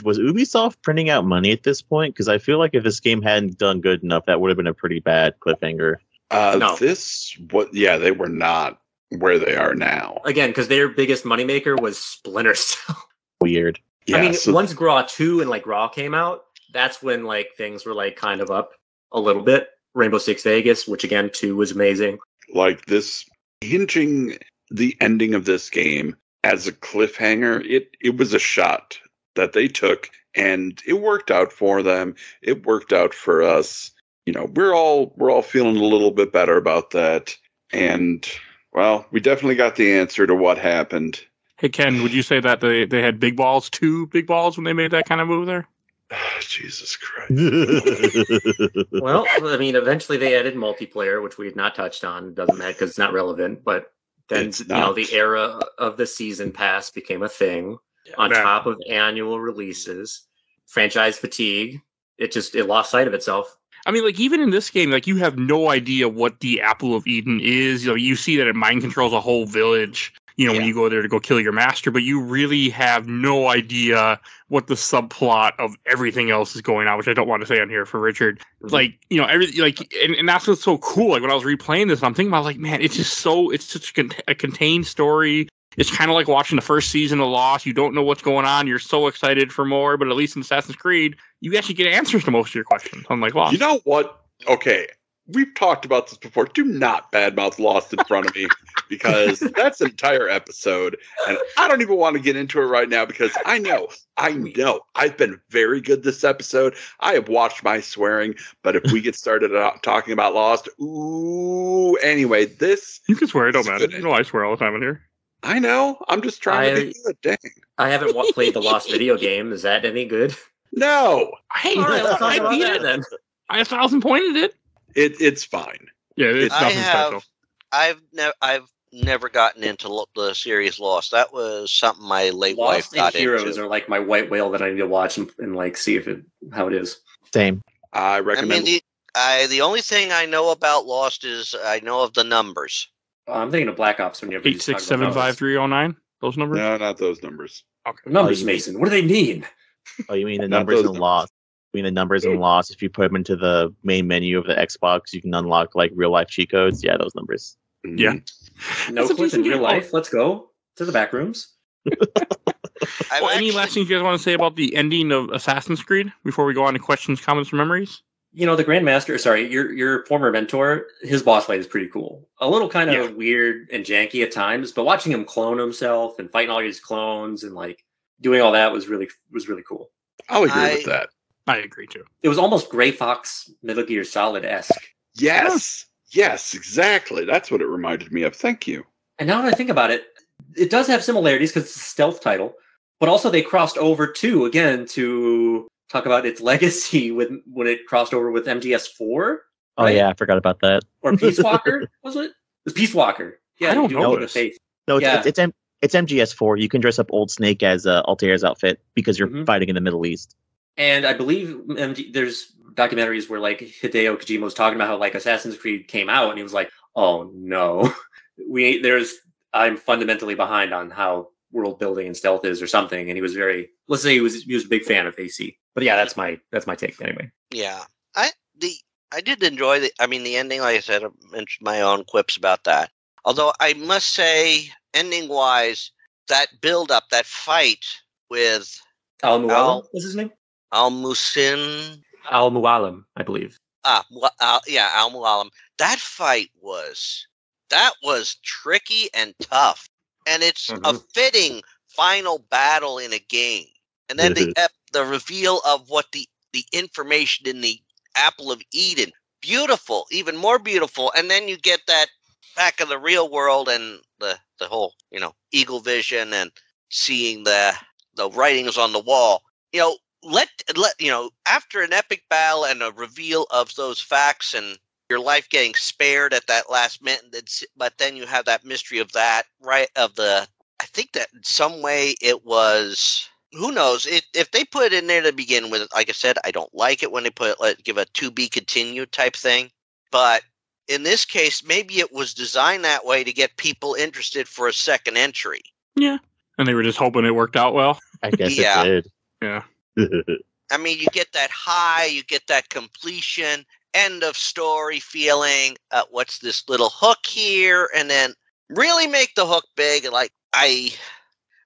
Was Ubisoft printing out money at this point? Because I feel like if this game hadn't done good enough, that would have been a pretty bad cliffhanger. No. They were not where they are now. Again, because their biggest moneymaker was Splinter Cell. Weird. Yeah, I mean, once Graw 2 and like Graw came out, that's when like things were like kind of up a little bit. Rainbow Six Vegas, which again 2 was amazing. Like this, hinging the ending of this game as a cliffhanger, it was a shot that they took, and it worked out for them. It worked out for us. You know, we're all feeling a little bit better about that. And well, we definitely got the answer to what happened. Hey Ken, would you say that they had big balls, 2 big balls when they made that kind of move there? Jesus Christ. Well, I mean, eventually they added multiplayer, which we had not touched on. It doesn't matter because it's not relevant. But then, the era of the season pass became a thing on top of annual releases. Franchise fatigue. It lost sight of itself. I mean, like, even in this game, like, you have no idea what the Apple of Eden is. You know, you see that it mind controls a whole village, when you go there to go kill your master, but you really have no idea what the subplot of everything else is going on, which I don't want to say on here for Richard. Mm-hmm. Like, everything, like, and that's what's so cool. Like, when I was replaying this, I'm thinking about, like, man, it's such a contained story. It's kind of like watching the first season of Lost. You don't know what's going on. You're so excited for more, but at least in Assassin's Creed, you actually get answers to most of your questions, unlike Lost. You know what? Okay, we've talked about this before. Do not badmouth Lost in front of me, because that's an entire episode, and I don't even want to get into it right now, because I know I've been very good this episode. I have watched my swearing, but if we get started talking about Lost, anyway, this... You can swear, it don't matter. You know I swear all the time in here. I know. I'm just trying to be good. Dang. I haven't played the Lost video game. Is that any good? No. Hey, I beat it then. I 1,000 pointed it. It's fine. Yeah, it's nothing special. I've never gotten into the series Lost. That was something my late Lost wife got and Heroes into. are like my white whale that I need to watch and like see how it is. Same. I I recommend. mean, the only thing I know about Lost is I know of the numbers. I'm thinking of Black Ops when you're 8675309. Those numbers. No, not those numbers. Okay. Numbers, you mean- Mason. What do they mean? Oh, you mean the Not numbers those in numbers. Lost? You mean the numbers in Lost? If you put them into the main menu of the Xbox, you can unlock like real life cheat codes. Yeah, those numbers. Yeah. No That's a clip in decent real game. life. Let's go to the back rooms. Well, any last things you guys want to say about the ending of Assassin's Creed before we go on to questions, comments, or memories? You know, the Grandmaster, sorry, your former mentor, his boss fight is pretty cool. A little kind of weird and janky at times, but watching him clone himself and fighting all his clones and like doing all that was really cool. I'll agree with that. I agree too. It was almost Gray Fox Metal Gear Solid-esque. Yes. Yes, exactly. That's what it reminded me of. Thank you. And now that I think about it, it does have similarities because it's a stealth title, but also they crossed over too, again, to talk about its legacy when it crossed over with MGS4. Oh right? yeah, I forgot about that. Or Peace Walker, was it? It was Peace Walker. Yeah, I don't you do know Leap of this. Faith. No, Yeah. it's MGS4. You can dress up Old Snake as Altair's outfit because you're Mhm. fighting in the Middle East. And I believe there's documentaries where like Hideo Kojima was talking about how like Assassin's Creed came out and he was like, "Oh no, I'm fundamentally behind on how world building and stealth is or something." And he was let's say he was a big fan of AC. But yeah, that's my take anyway. Yeah, I did enjoy the ending. Like I said, I mentioned my own quips about that. Although I must say, ending wise, that build up, that fight with Al Mualim was his name? Al Musin. Al Mualim, I believe. Al Mualim. That fight was tricky and tough, and it's a fitting final battle in a game. And then the reveal of what the information in the Apple of Eden, beautiful, even more beautiful. And then you get that back in the real world and the whole eagle vision and seeing the writings on the wall. Let after an epic battle and a reveal of those facts and your life getting spared at that last minute, but then you have that mystery of that, right? I think that in some way it was, who knows, if they put it in there to begin with. Like I said, I don't like it when they give a to be continued type thing, but in this case, maybe it was designed that way to get people interested for a second entry. Yeah. And they were just hoping it worked out well. I guess Yeah. it did. Yeah. I mean, you get that high, you get that completion, end of story feeling. What's this little hook here? And then really make the hook big. And like, I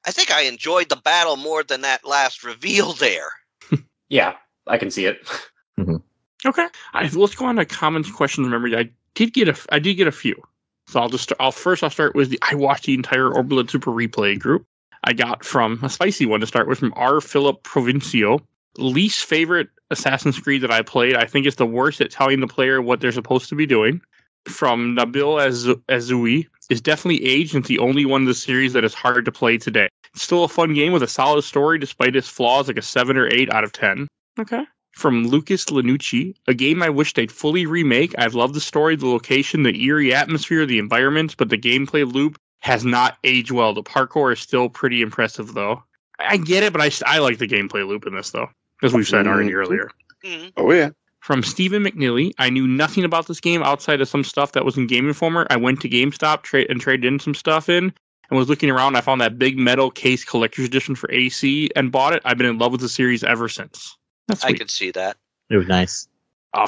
think I enjoyed the battle more than that last reveal there. Yeah, I can see it. Okay. Let's go on to comments, questions, and memories. I did get a few. So I'll start with I watched the entire Orbital Super Replay group. I got from a spicy one to start with from R. Philip Provincio. Least favorite Assassin's Creed that I played. I think it's the worst at telling the player what they're supposed to be doing. From Nabil Azoui, is definitely aged and it's the only one in the series that is hard to play today. It's still a fun game with a solid story despite its flaws, like a 7 or 8 out of 10. Okay. From Lucas Lanucci, a game I wish they'd fully remake. I've loved the story, the location, the eerie atmosphere, the environment, but the gameplay loop has not aged well. The parkour is still pretty impressive, though. I get it, but I like the gameplay loop in this, though, as we've said already earlier. Mm-hmm. Oh, yeah. From Stephen McNeely, I knew nothing about this game outside of some stuff that was in Game Informer. I went to GameStop and traded in some stuff in and was looking around. I found that big metal case collector's edition for AC and bought it. I've been in love with the series ever since. That's I sweet. could see that. It was nice.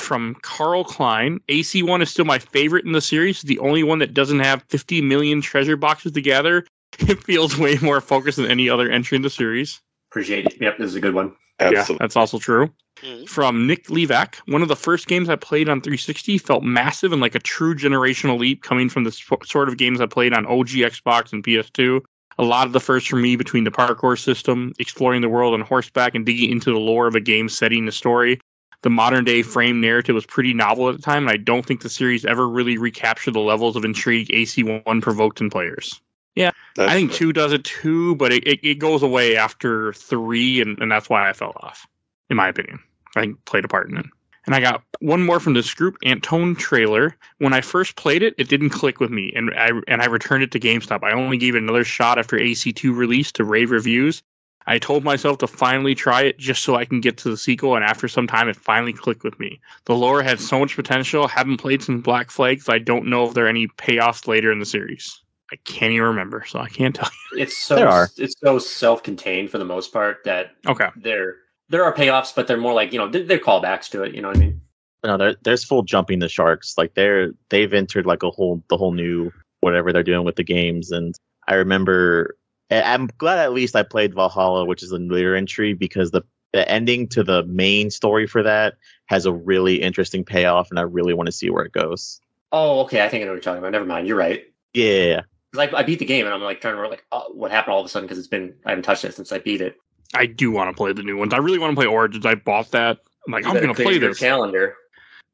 From Carl Klein, AC1 is still my favorite in the series. The only one that doesn't have 50 million treasure boxes to gather. It feels way more focused than any other entry in the series. Appreciate it. Yep, this is a good one. Absolutely. Yeah, that's also true. Mhm. From Nick Levak, one of the first games I played on 360 felt massive and like a true generational leap coming from the sort of games I played on OG Xbox and PS2. A lot of the first for me between the parkour system, exploring the world on horseback, and digging into the lore of a game setting the story. The modern day frame narrative was pretty novel at the time, and I don't think the series ever really recaptured the levels of intrigue AC1 provoked in players. Yeah, That's I think fair. 2 does it too, but it goes away after 3, and that's why I fell off, in my opinion. I think played a part in it. And I got one more from this group, Antone Trailer. When I first played it, it didn't click with me, and I returned it to GameStop. I only gave it another shot after AC2 release to rave reviews. I told myself to finally try it just so I can get to the sequel, and after some time, it finally clicked with me. The lore had so much potential. Haven't played some Black Flag, so I don't know if there are any payoffs later in the series. I can't even remember, so I can't tell you. It's so self-contained for the most part that there are payoffs, but they're more like, they're callbacks to it. You know what I mean? No, there's full jumping the sharks. Like they've entered like the whole new whatever they're doing with the games. And I remember, I'm glad at least I played Valhalla, which is a later entry, because the ending to the main story for that has a really interesting payoff, and I really want to see where it goes. Oh, okay. I think I know what you're talking about. Never mind. You're right. Yeah. Like I beat the game, and I'm like trying to remember what happened all of a sudden, because I haven't touched it since I beat it. I do want to play the new ones. I really want to play Origins. I bought that. I'm like, I'm going to play this. Calendar.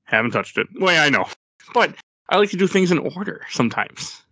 Haven't touched it. Well, yeah, I know, but I like to do things in order sometimes.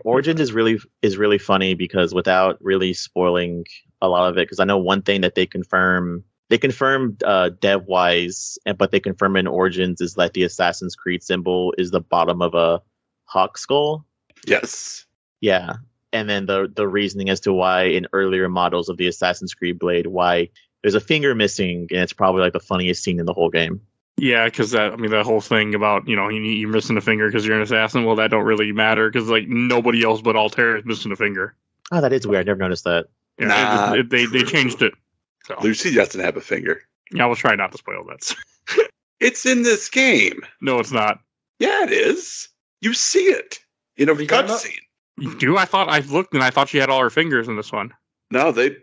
Origins is really funny because without really spoiling a lot of it, because I know one thing that they confirmed dev wise, but they confirm in Origins is that the Assassin's Creed symbol is the bottom of a hawk skull. Yes. Yeah. And then the reasoning as to why in earlier models of the Assassin's Creed blade, why there's a finger missing, and it's probably like the funniest scene in the whole game. Yeah, because that whole thing about, you're missing a finger because you're an assassin, well, that don't really matter, because like nobody else but Altair is missing a finger. Oh, that is weird. I never noticed that. Yeah, they changed it. So. Lucy doesn't have a finger. Yeah, I was trying not to spoil that. It's in this game. No, it's not. Yeah, it is. You see it in a cutscene. You do? I looked and I thought she had all her fingers in this one. No, they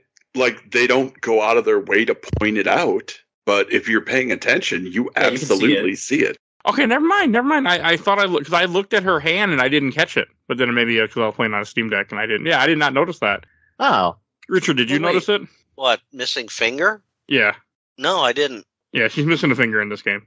don't go out of their way to point it out. But if you're paying attention, you absolutely see it. Okay, never mind. I thought because I looked at her hand and I didn't catch it. But then maybe because I was playing on a Steam Deck and I didn't. Yeah, I did not notice that. Oh. Richard, did you notice it? What, missing finger? Yeah. No, I didn't. Yeah, she's missing a finger in this game.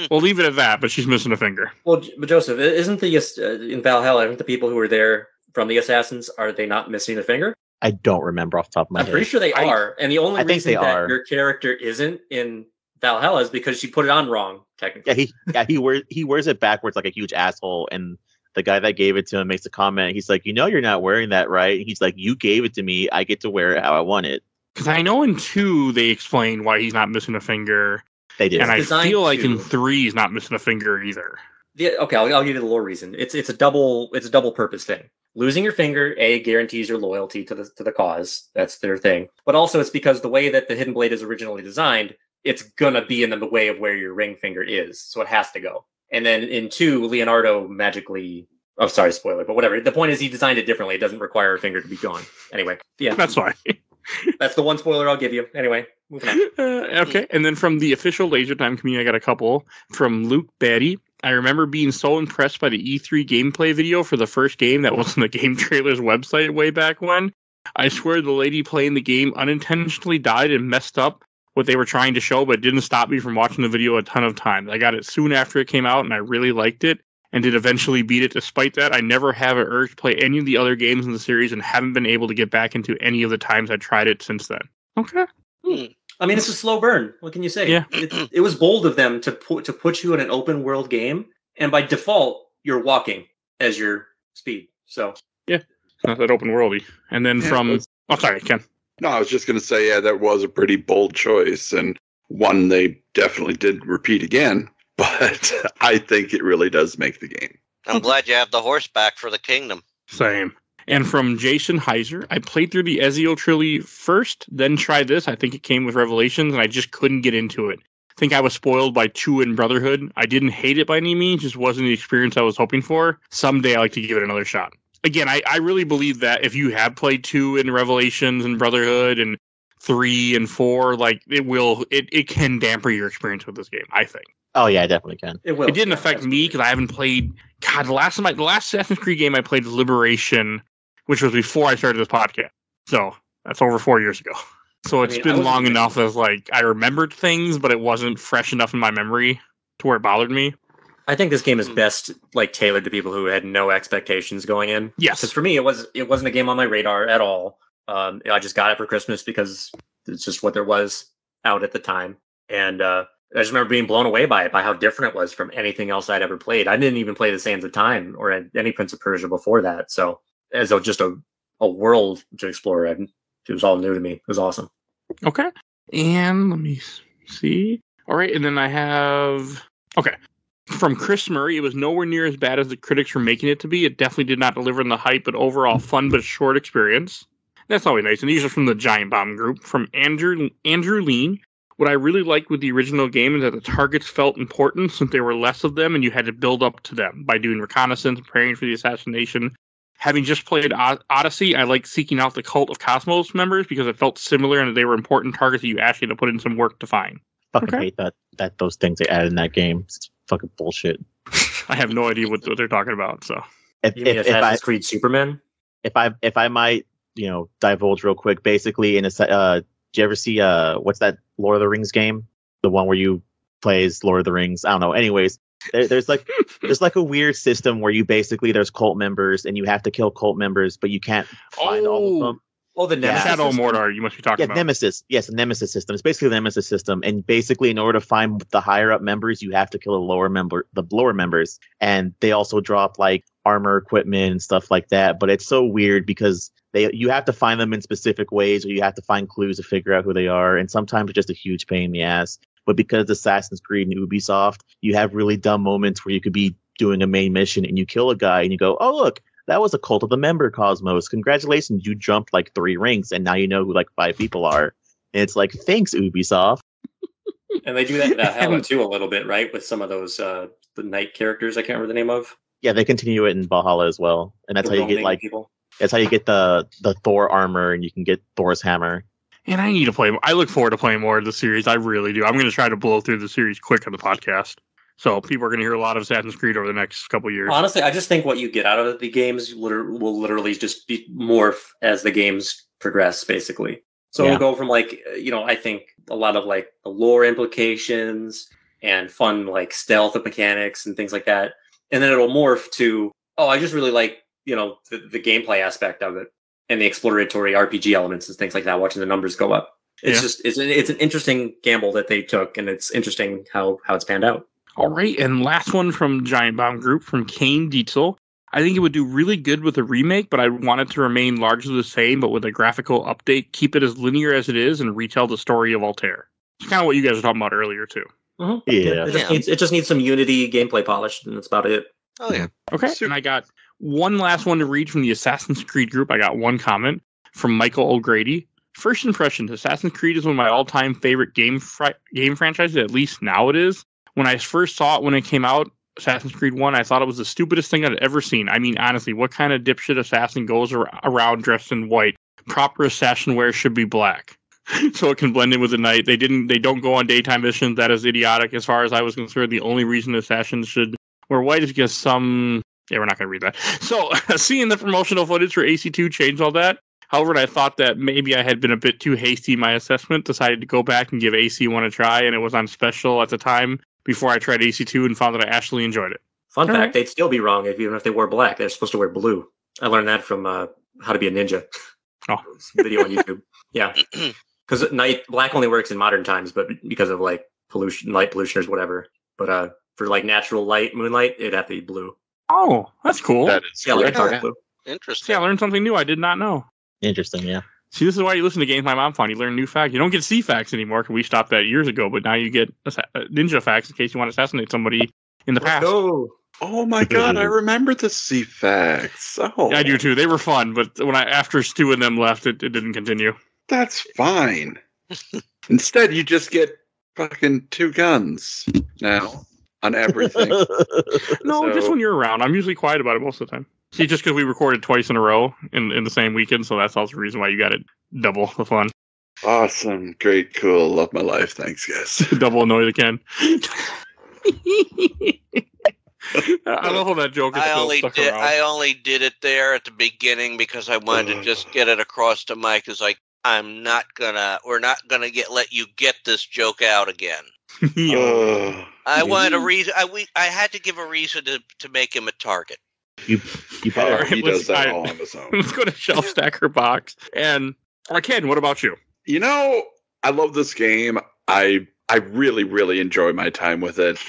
We'll leave it at that, but she's missing a finger. Well, but Joseph, isn't in Valhalla, aren't the people who were there from the Assassins, are they not missing a finger? I don't remember off the top of my head. I'm pretty sure they are. And the only reason that your character isn't in Valhalla is because she put it on wrong, technically. Yeah, he wears it backwards like a huge asshole, and the guy that gave it to him makes a comment. He's like, you're not wearing that, right? And he's like, you gave it to me. I get to wear it how I want it. Because I know in 2 they explain why he's not missing a finger. They did. And I feel like in 3 he's not missing a finger either. Yeah, okay, I'll give you the lore reason. It's a double purpose thing. Losing your finger, guarantees your loyalty to the cause. That's their thing. But also it's because the way that the Hidden Blade is originally designed, it's gonna be in the way of where your ring finger is, so it has to go. And then in 2, Leonardo magically... Oh, sorry, spoiler, but whatever. The point is he designed it differently. It doesn't require a finger to be gone. Anyway, yeah. That's fine. That's the one spoiler I'll give you. Anyway, moving on. Okay, and then from the official Laser Time community, I got a couple. From Luke Batty. I remember being so impressed by the E3 gameplay video for the first game that was on the Game Trailers website way back when. I swear the lady playing the game unintentionally died and messed up what they were trying to show, but it didn't stop me from watching the video a ton of times. I got it soon after it came out, and I really liked it, and did eventually beat it. Despite that, I never have an urge to play any of the other games in the series, and haven't been able to get back into any of the times I tried it since then. Okay. I mean, it's a slow burn. What can you say? Yeah. It was bold of them to put you in an open world game, and by default, you're walking as your speed. So yeah, it's not that open worldy. And then sorry, Ken. No, I was just going to say, yeah, that was a pretty bold choice, and one they definitely did repeat again. But I think it really does make the game. I'm glad you have the horse back for the kingdom. Same. And from Jason Heiser, I played through the Ezio trilogy first, then tried this. I think it came with Revelations, and I just couldn't get into it. I think I was spoiled by 2 in Brotherhood. I didn't hate it by any means, just wasn't the experience I was hoping for. Someday I like to give it another shot. Again, I really believe that if you have played 2 in Revelations and Brotherhood and 3 and 4, like it can damper your experience with this game, I think. Oh yeah, it definitely can. It will. It didn't affect me because I haven't played. God, the last Assassin's Creed game I played was Liberation, which was before I started this podcast. So that's over 4 years ago. So it's been long enough as like I remembered things, but it wasn't fresh enough in my memory to where it bothered me. I think this game is best like tailored to people who had no expectations going in. Yes, because for me it wasn't a game on my radar at all. I just got it for Christmas because it's just what there was out at the time, and I just remember being blown away by it, by how different it was from anything else I'd ever played. I didn't even play the Sands of Time or any Prince of Persia before that. So as just a world to explore, it was all new to me. It was awesome. Okay. And let me see. All right. And then I have, okay. From Chris Murray, it was nowhere near as bad as the critics were making it to be. It definitely did not deliver on the hype, but overall fun but short experience. That's always nice. And these are from the Giant Bomb group. From Andrew Lean. What I really liked with the original game is that the targets felt important since there were less of them and you had to build up to them by doing reconnaissance, preparing for the assassination. Having just played Odyssey, I liked seeking out the Cult of Cosmos members because it felt similar and they were important targets that you actually had to put in some work to find. Fucking hate that those things they added in that game. It's fucking bullshit. I have no idea what they're talking about. So if Assassin's Creed Superman? If I might, divulge real quick, basically did you ever see what's that Lord of the Rings game? The one where you play as Lord of the Rings. I don't know. Anyways, there's like a weird system where you basically there's cult members and you have to kill cult members, but you can't find all of them. Oh, the Nemesis. Shadow of Mordor, you must be talking about. Nemesis. Yes, the Nemesis system. It's basically the Nemesis system. And basically, in order to find the higher up members, you have to kill the lower members. And they also drop like armor equipment and stuff like that. But it's so weird because you have to find them in specific ways, or you have to find clues to figure out who they are. And sometimes it's just a huge pain in the ass. But because Assassin's Creed and Ubisoft, you have really dumb moments where you could be doing a main mission and you kill a guy and you go, oh, look, that was a Cult of the Member Cosmos. Congratulations, you jumped like 3 ranks and now you know who like 5 people are. And it's like, thanks, Ubisoft. And they do that in Valhalla too a little bit, right? With some of those the knight characters I can't remember the name of. Yeah, they continue it in Valhalla as well. And that's how you get that's how you get the Thor armor and you can get Thor's hammer. And I need to play. I look forward to playing more of the series. I really do. I'm going to try to blow through the series quick on the podcast. So people are going to hear a lot of Assassin's Creed over the next couple of years. Honestly, I just think what you get out of the games will literally just be morph as the games progress, basically. So it'll go from I think a lot of like the lore implications and fun like stealth mechanics and things like that. And then it'll morph to, I just really like, the gameplay aspect of it. And the exploratory RPG elements and things like that, watching the numbers go up. It's an interesting gamble that they took, and it's interesting how it's panned out. All right, and last one from Giant Bomb Group, from Kane Dietzel. I think it would do really good with a remake, but I want it to remain largely the same, but with a graphical update. Keep it as linear as it is and retell the story of Altair. It's kind of what you guys were talking about earlier, too. Mm-hmm. Yeah. It just needs some Unity gameplay polish, and that's about it. Oh, yeah. Okay, and I got one last one to read from the Assassin's Creed group. I got one comment from Michael O'Grady. First impressions, Assassin's Creed is one of my all-time favorite game franchises, at least now it is. When I first saw it when it came out, Assassin's Creed 1, I thought it was the stupidest thing I'd ever seen. I mean, honestly, what kind of dipshit assassin goes around dressed in white? Proper assassin wear should be black. So it can blend in with the night. They don't go on daytime missions. That is idiotic. As far as I was concerned, the only reason assassins should wear white is because some... Yeah, we're not going to read that. So, seeing the promotional footage for AC2 changed all that. However, I thought that maybe I had been a bit too hasty in my assessment, decided to go back and give AC1 a try, and it was on special at the time before I tried AC2 and found that I actually enjoyed it. Fun fact, they'd still be wrong even if they wore black. They're supposed to wear blue. I learned that from How to Be a Ninja. Video on YouTube. Yeah. Because black only works in modern times, but because of like pollution, light pollution or whatever. But for like natural light, moonlight, it'd have to be blue. Oh, that's cool. That is like dark blue. Interesting. See, I learned something new I did not know. Interesting, yeah. See, this is why you listen to Games My Mom Found. You learn new facts. You don't get C facts anymore because we stopped that years ago, but now you get ninja facts in case you want to assassinate somebody in the past. No. Oh my god, I remember the C facts. Oh, Yeah, I do too. They were fun, but after Stu and them left, it didn't continue. that's fine. Instead, you just get fucking 2 guns now on everything. No, just when you're around. I'm usually quiet about it most of the time. See, just because we recorded twice in a row in the same weekend, so that's also the reason why you got it double the fun. Awesome, great, cool, love my life. Thanks, guys. Double annoy the Ken. I love how that joke is I only did it there at the beginning because I wanted to just get it across to Mike. Is like, we're not gonna let you get this joke out again. I wanted a reason. I had to give a reason to make him a target. You better. He does that all on his own. Let's go to Shelf Stacker Box. And Ken, what about you? I love this game. I I really, really enjoy my time with it.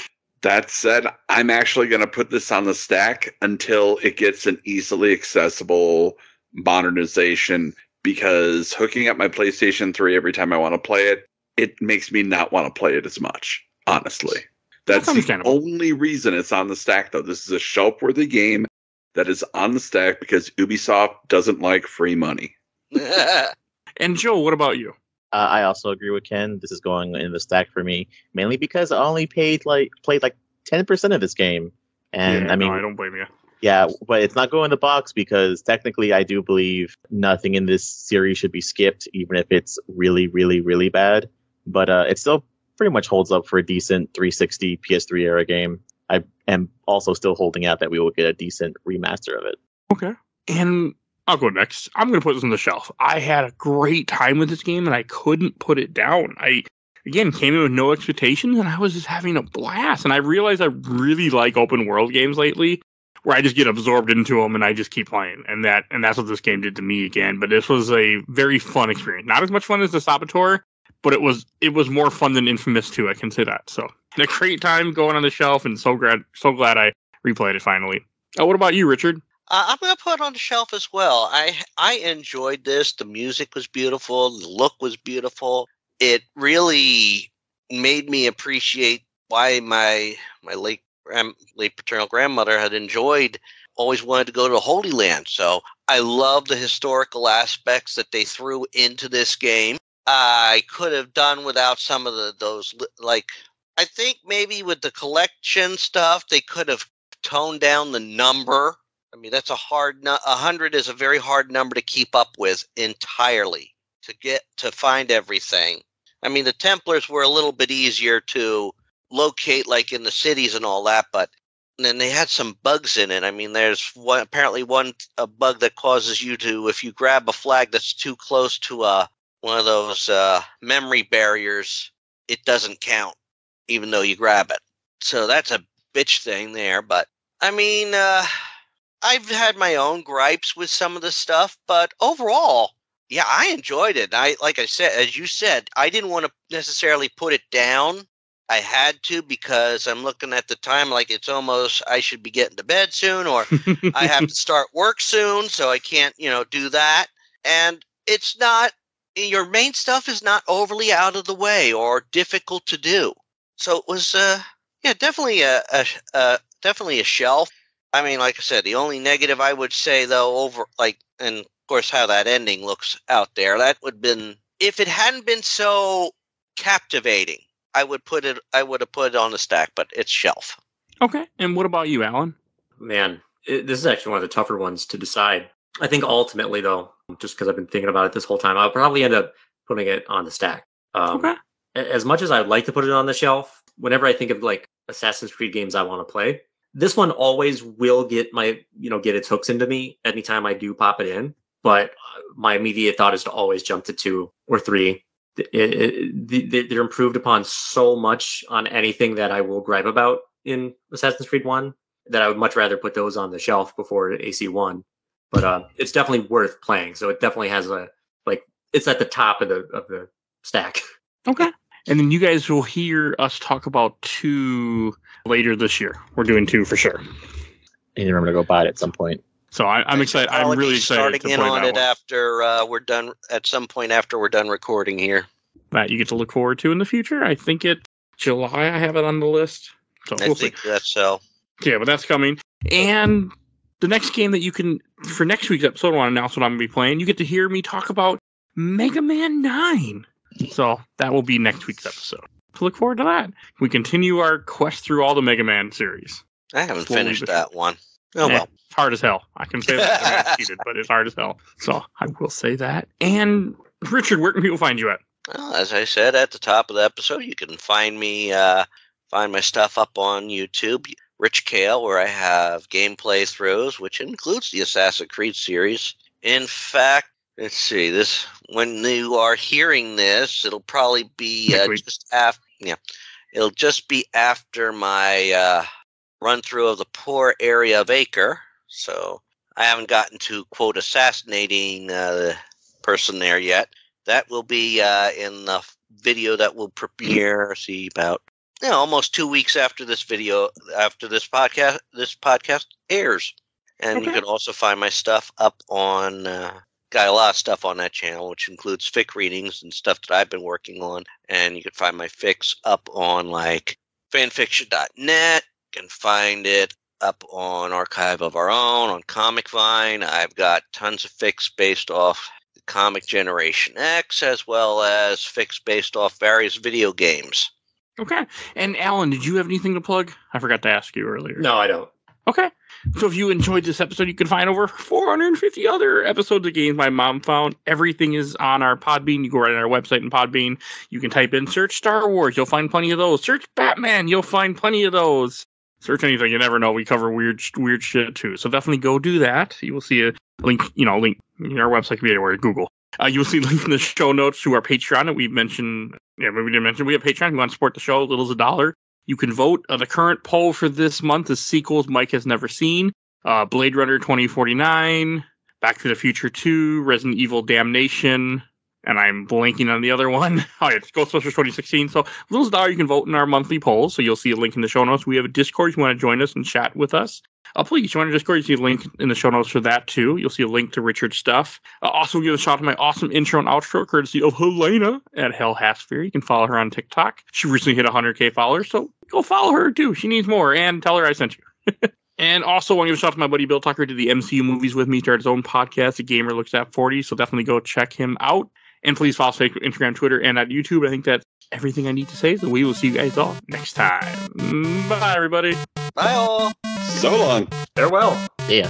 That said, I'm actually going to put this on the stack until it gets an easily accessible modernization, because hooking up my PlayStation 3 every time I want to play it, it makes me not want to play it as much, honestly. That's the understandable. only reason it's on the stack, though. This is a shelf-worthy game that is on the stack because Ubisoft doesn't like free money. And Joe, what about you? I also agree with Ken. This is going in the stack for me, mainly because I only played like 10% of this game, and Yeah, I mean, no, I don't blame you. yeah, but it's not going in the box because technically, I do believe nothing in this series should be skipped, even if it's really, really, really bad. But it still pretty much holds up for a decent 360 PS3 era game. I am also still holding out that we will get a decent remaster of it. Okay. And I'll go next. I'm going to put this on the shelf. I had a great time with this game, and I couldn't put it down. I, again, came in with no expectations, and I was just having a blast. And I realized I really like open world games lately, where I just get absorbed into them, and I just keep playing. And that's what this game did to me again. But this was a very fun experience. Not as much fun as the Saboteur, but it was more fun than Infamous 2, I can say that. So, a great time going on the shelf, and so glad I replayed it finally. What about you, Richard? I'm going to put it on the shelf as well. I enjoyed this. The music was beautiful. The look was beautiful. It really made me appreciate why my late paternal grandmother had always wanted to go to the Holy Land. So I love the historical aspects that they threw into this game. I could have done without some of those, like, I think maybe with the collection stuff, they could have toned down the number. I mean, that's 100 is a very hard number to keep up with entirely, to find everything. I mean, the Templars were a little bit easier to locate, like in the cities and all that, but then they had some bugs in it. I mean, there's apparently a bug that causes you to, if you grab a flag that's too close to one of those memory barriers, it doesn't count, even though you grab it. So that's a bitch thing there. But I mean, I've had my own gripes with some of the stuff, but overall, yeah, I enjoyed it. Like I said, as you said, I didn't want to necessarily put it down. I had to, because I'm looking at the time like it's almost, I should be getting to bed soon, or I have to start work soon, so I can't, do that. And it's not, your main stuff is not overly out of the way or difficult to do. So it was, definitely definitely a shelf. I mean, like I said, the only negative I would say, though, and of course how that ending looks out there, that would have been, if it hadn't been so captivating, I would have put it on the stack, but it's shelf. Okay. And what about you, Alan? Man, this is actually one of the tougher ones to decide. I think ultimately, though, just because I've been thinking about it this whole time, I'll probably end up putting it on the stack. Okay. As much as I'd like to put it on the shelf, whenever I think of like Assassin's Creed games I want to play, this one always will get its hooks into me anytime I do pop it in. But my immediate thought is to always jump to 2 or 3. They're improved upon so much on anything that I will gripe about in Assassin's Creed 1 that I would much rather put those on the shelf before AC1. But it's definitely worth playing. So it definitely has it's at the top of the stack. Okay. And then you guys will hear us talk about 2 later this year. We're doing 2 for sure. And remember to go buy it at some point. So I'm excited. I'm really excited to play that one. Starting in on it after we're done. At some point after we're done recording here. That you get to look forward to in the future. I think it's July. I have it on the list. So I think that's so. Yeah, but that's coming. And the next game that you can, for next week's episode, I want to announce what I'm going to be playing. You get to hear me talk about Mega Man 9. So that will be next week's episode. So look forward to that. We continue our quest through all the Mega Man series. I haven't finished that one. Oh, well. It's hard as hell. I can say that. I mean, cheated, but it's hard as hell. So I will say that. And Richard, where can people find you at? Well, as I said at the top of the episode, you can find me, find my stuff up on YouTube, Rich Kale, where I have gameplay throughs, which includes the Assassin's Creed series. In fact, let's see, when you are hearing this, it'll probably be it'll just be after my run through of the poor area of Acre. So I haven't gotten to quote assassinating the person there yet. That will be in the video that will premiere, see, about almost 2 weeks after this podcast airs. And you can also find my stuff up on, got a lot of stuff on that channel, which includes fic readings and stuff that I've been working on. And you can find my fics up on like fanfiction.net. You can find it up on Archive of Our Own, on Comic Vine. I've got tons of fics based off the comic Generation X, as well as fics based off various video games. Okay. And Alan, did you have anything to plug? I forgot to ask you earlier. No, I don't. Okay. So if you enjoyed this episode, you can find over 450 other episodes of games my mom found. Everything is on our Podbean. You go right on our website in Podbean. You can type in search Star Wars. You'll find plenty of those. Search Batman. You'll find plenty of those. Search anything. You never know. We cover weird shit too. So definitely go do that. You will see a link, link. Our website can be anywhere. Google. You'll see links in the show notes to our Patreon that we've mentioned. Yeah, maybe we didn't mention. We have Patreon. If you want to support the show, little as $1. You can vote. The current poll for this month is sequels Mike has never seen. Blade Runner 2049, Back to the Future 2, Resident Evil Damnation, and I'm blanking on the other one. Oh, yeah, it's Ghostbusters 2016. So, little as $1, you can vote in our monthly polls. So, you'll see a link in the show notes. We have a Discord if you want to join us and chat with us. Please, if you want to Discord, you see a link in the show notes for that, too. You'll see a link to Richard's stuff. Also, give a shout out to my awesome intro and outro, courtesy of Helena at Hell Hasphere. You can follow her on TikTok. She recently hit 100K followers, so go follow her, too. She needs more, and tell her I sent you. And also, I want to give a shout out to my buddy Bill Tucker, did the MCU movies with me, started his own podcast, The Gamer Looks at 40, so definitely go check him out. And please follow us on Instagram, Twitter, and at YouTube. I think that's everything I need to say, so we will see you guys all next time. Bye, everybody. Bye, all. So long. Farewell. Yeah.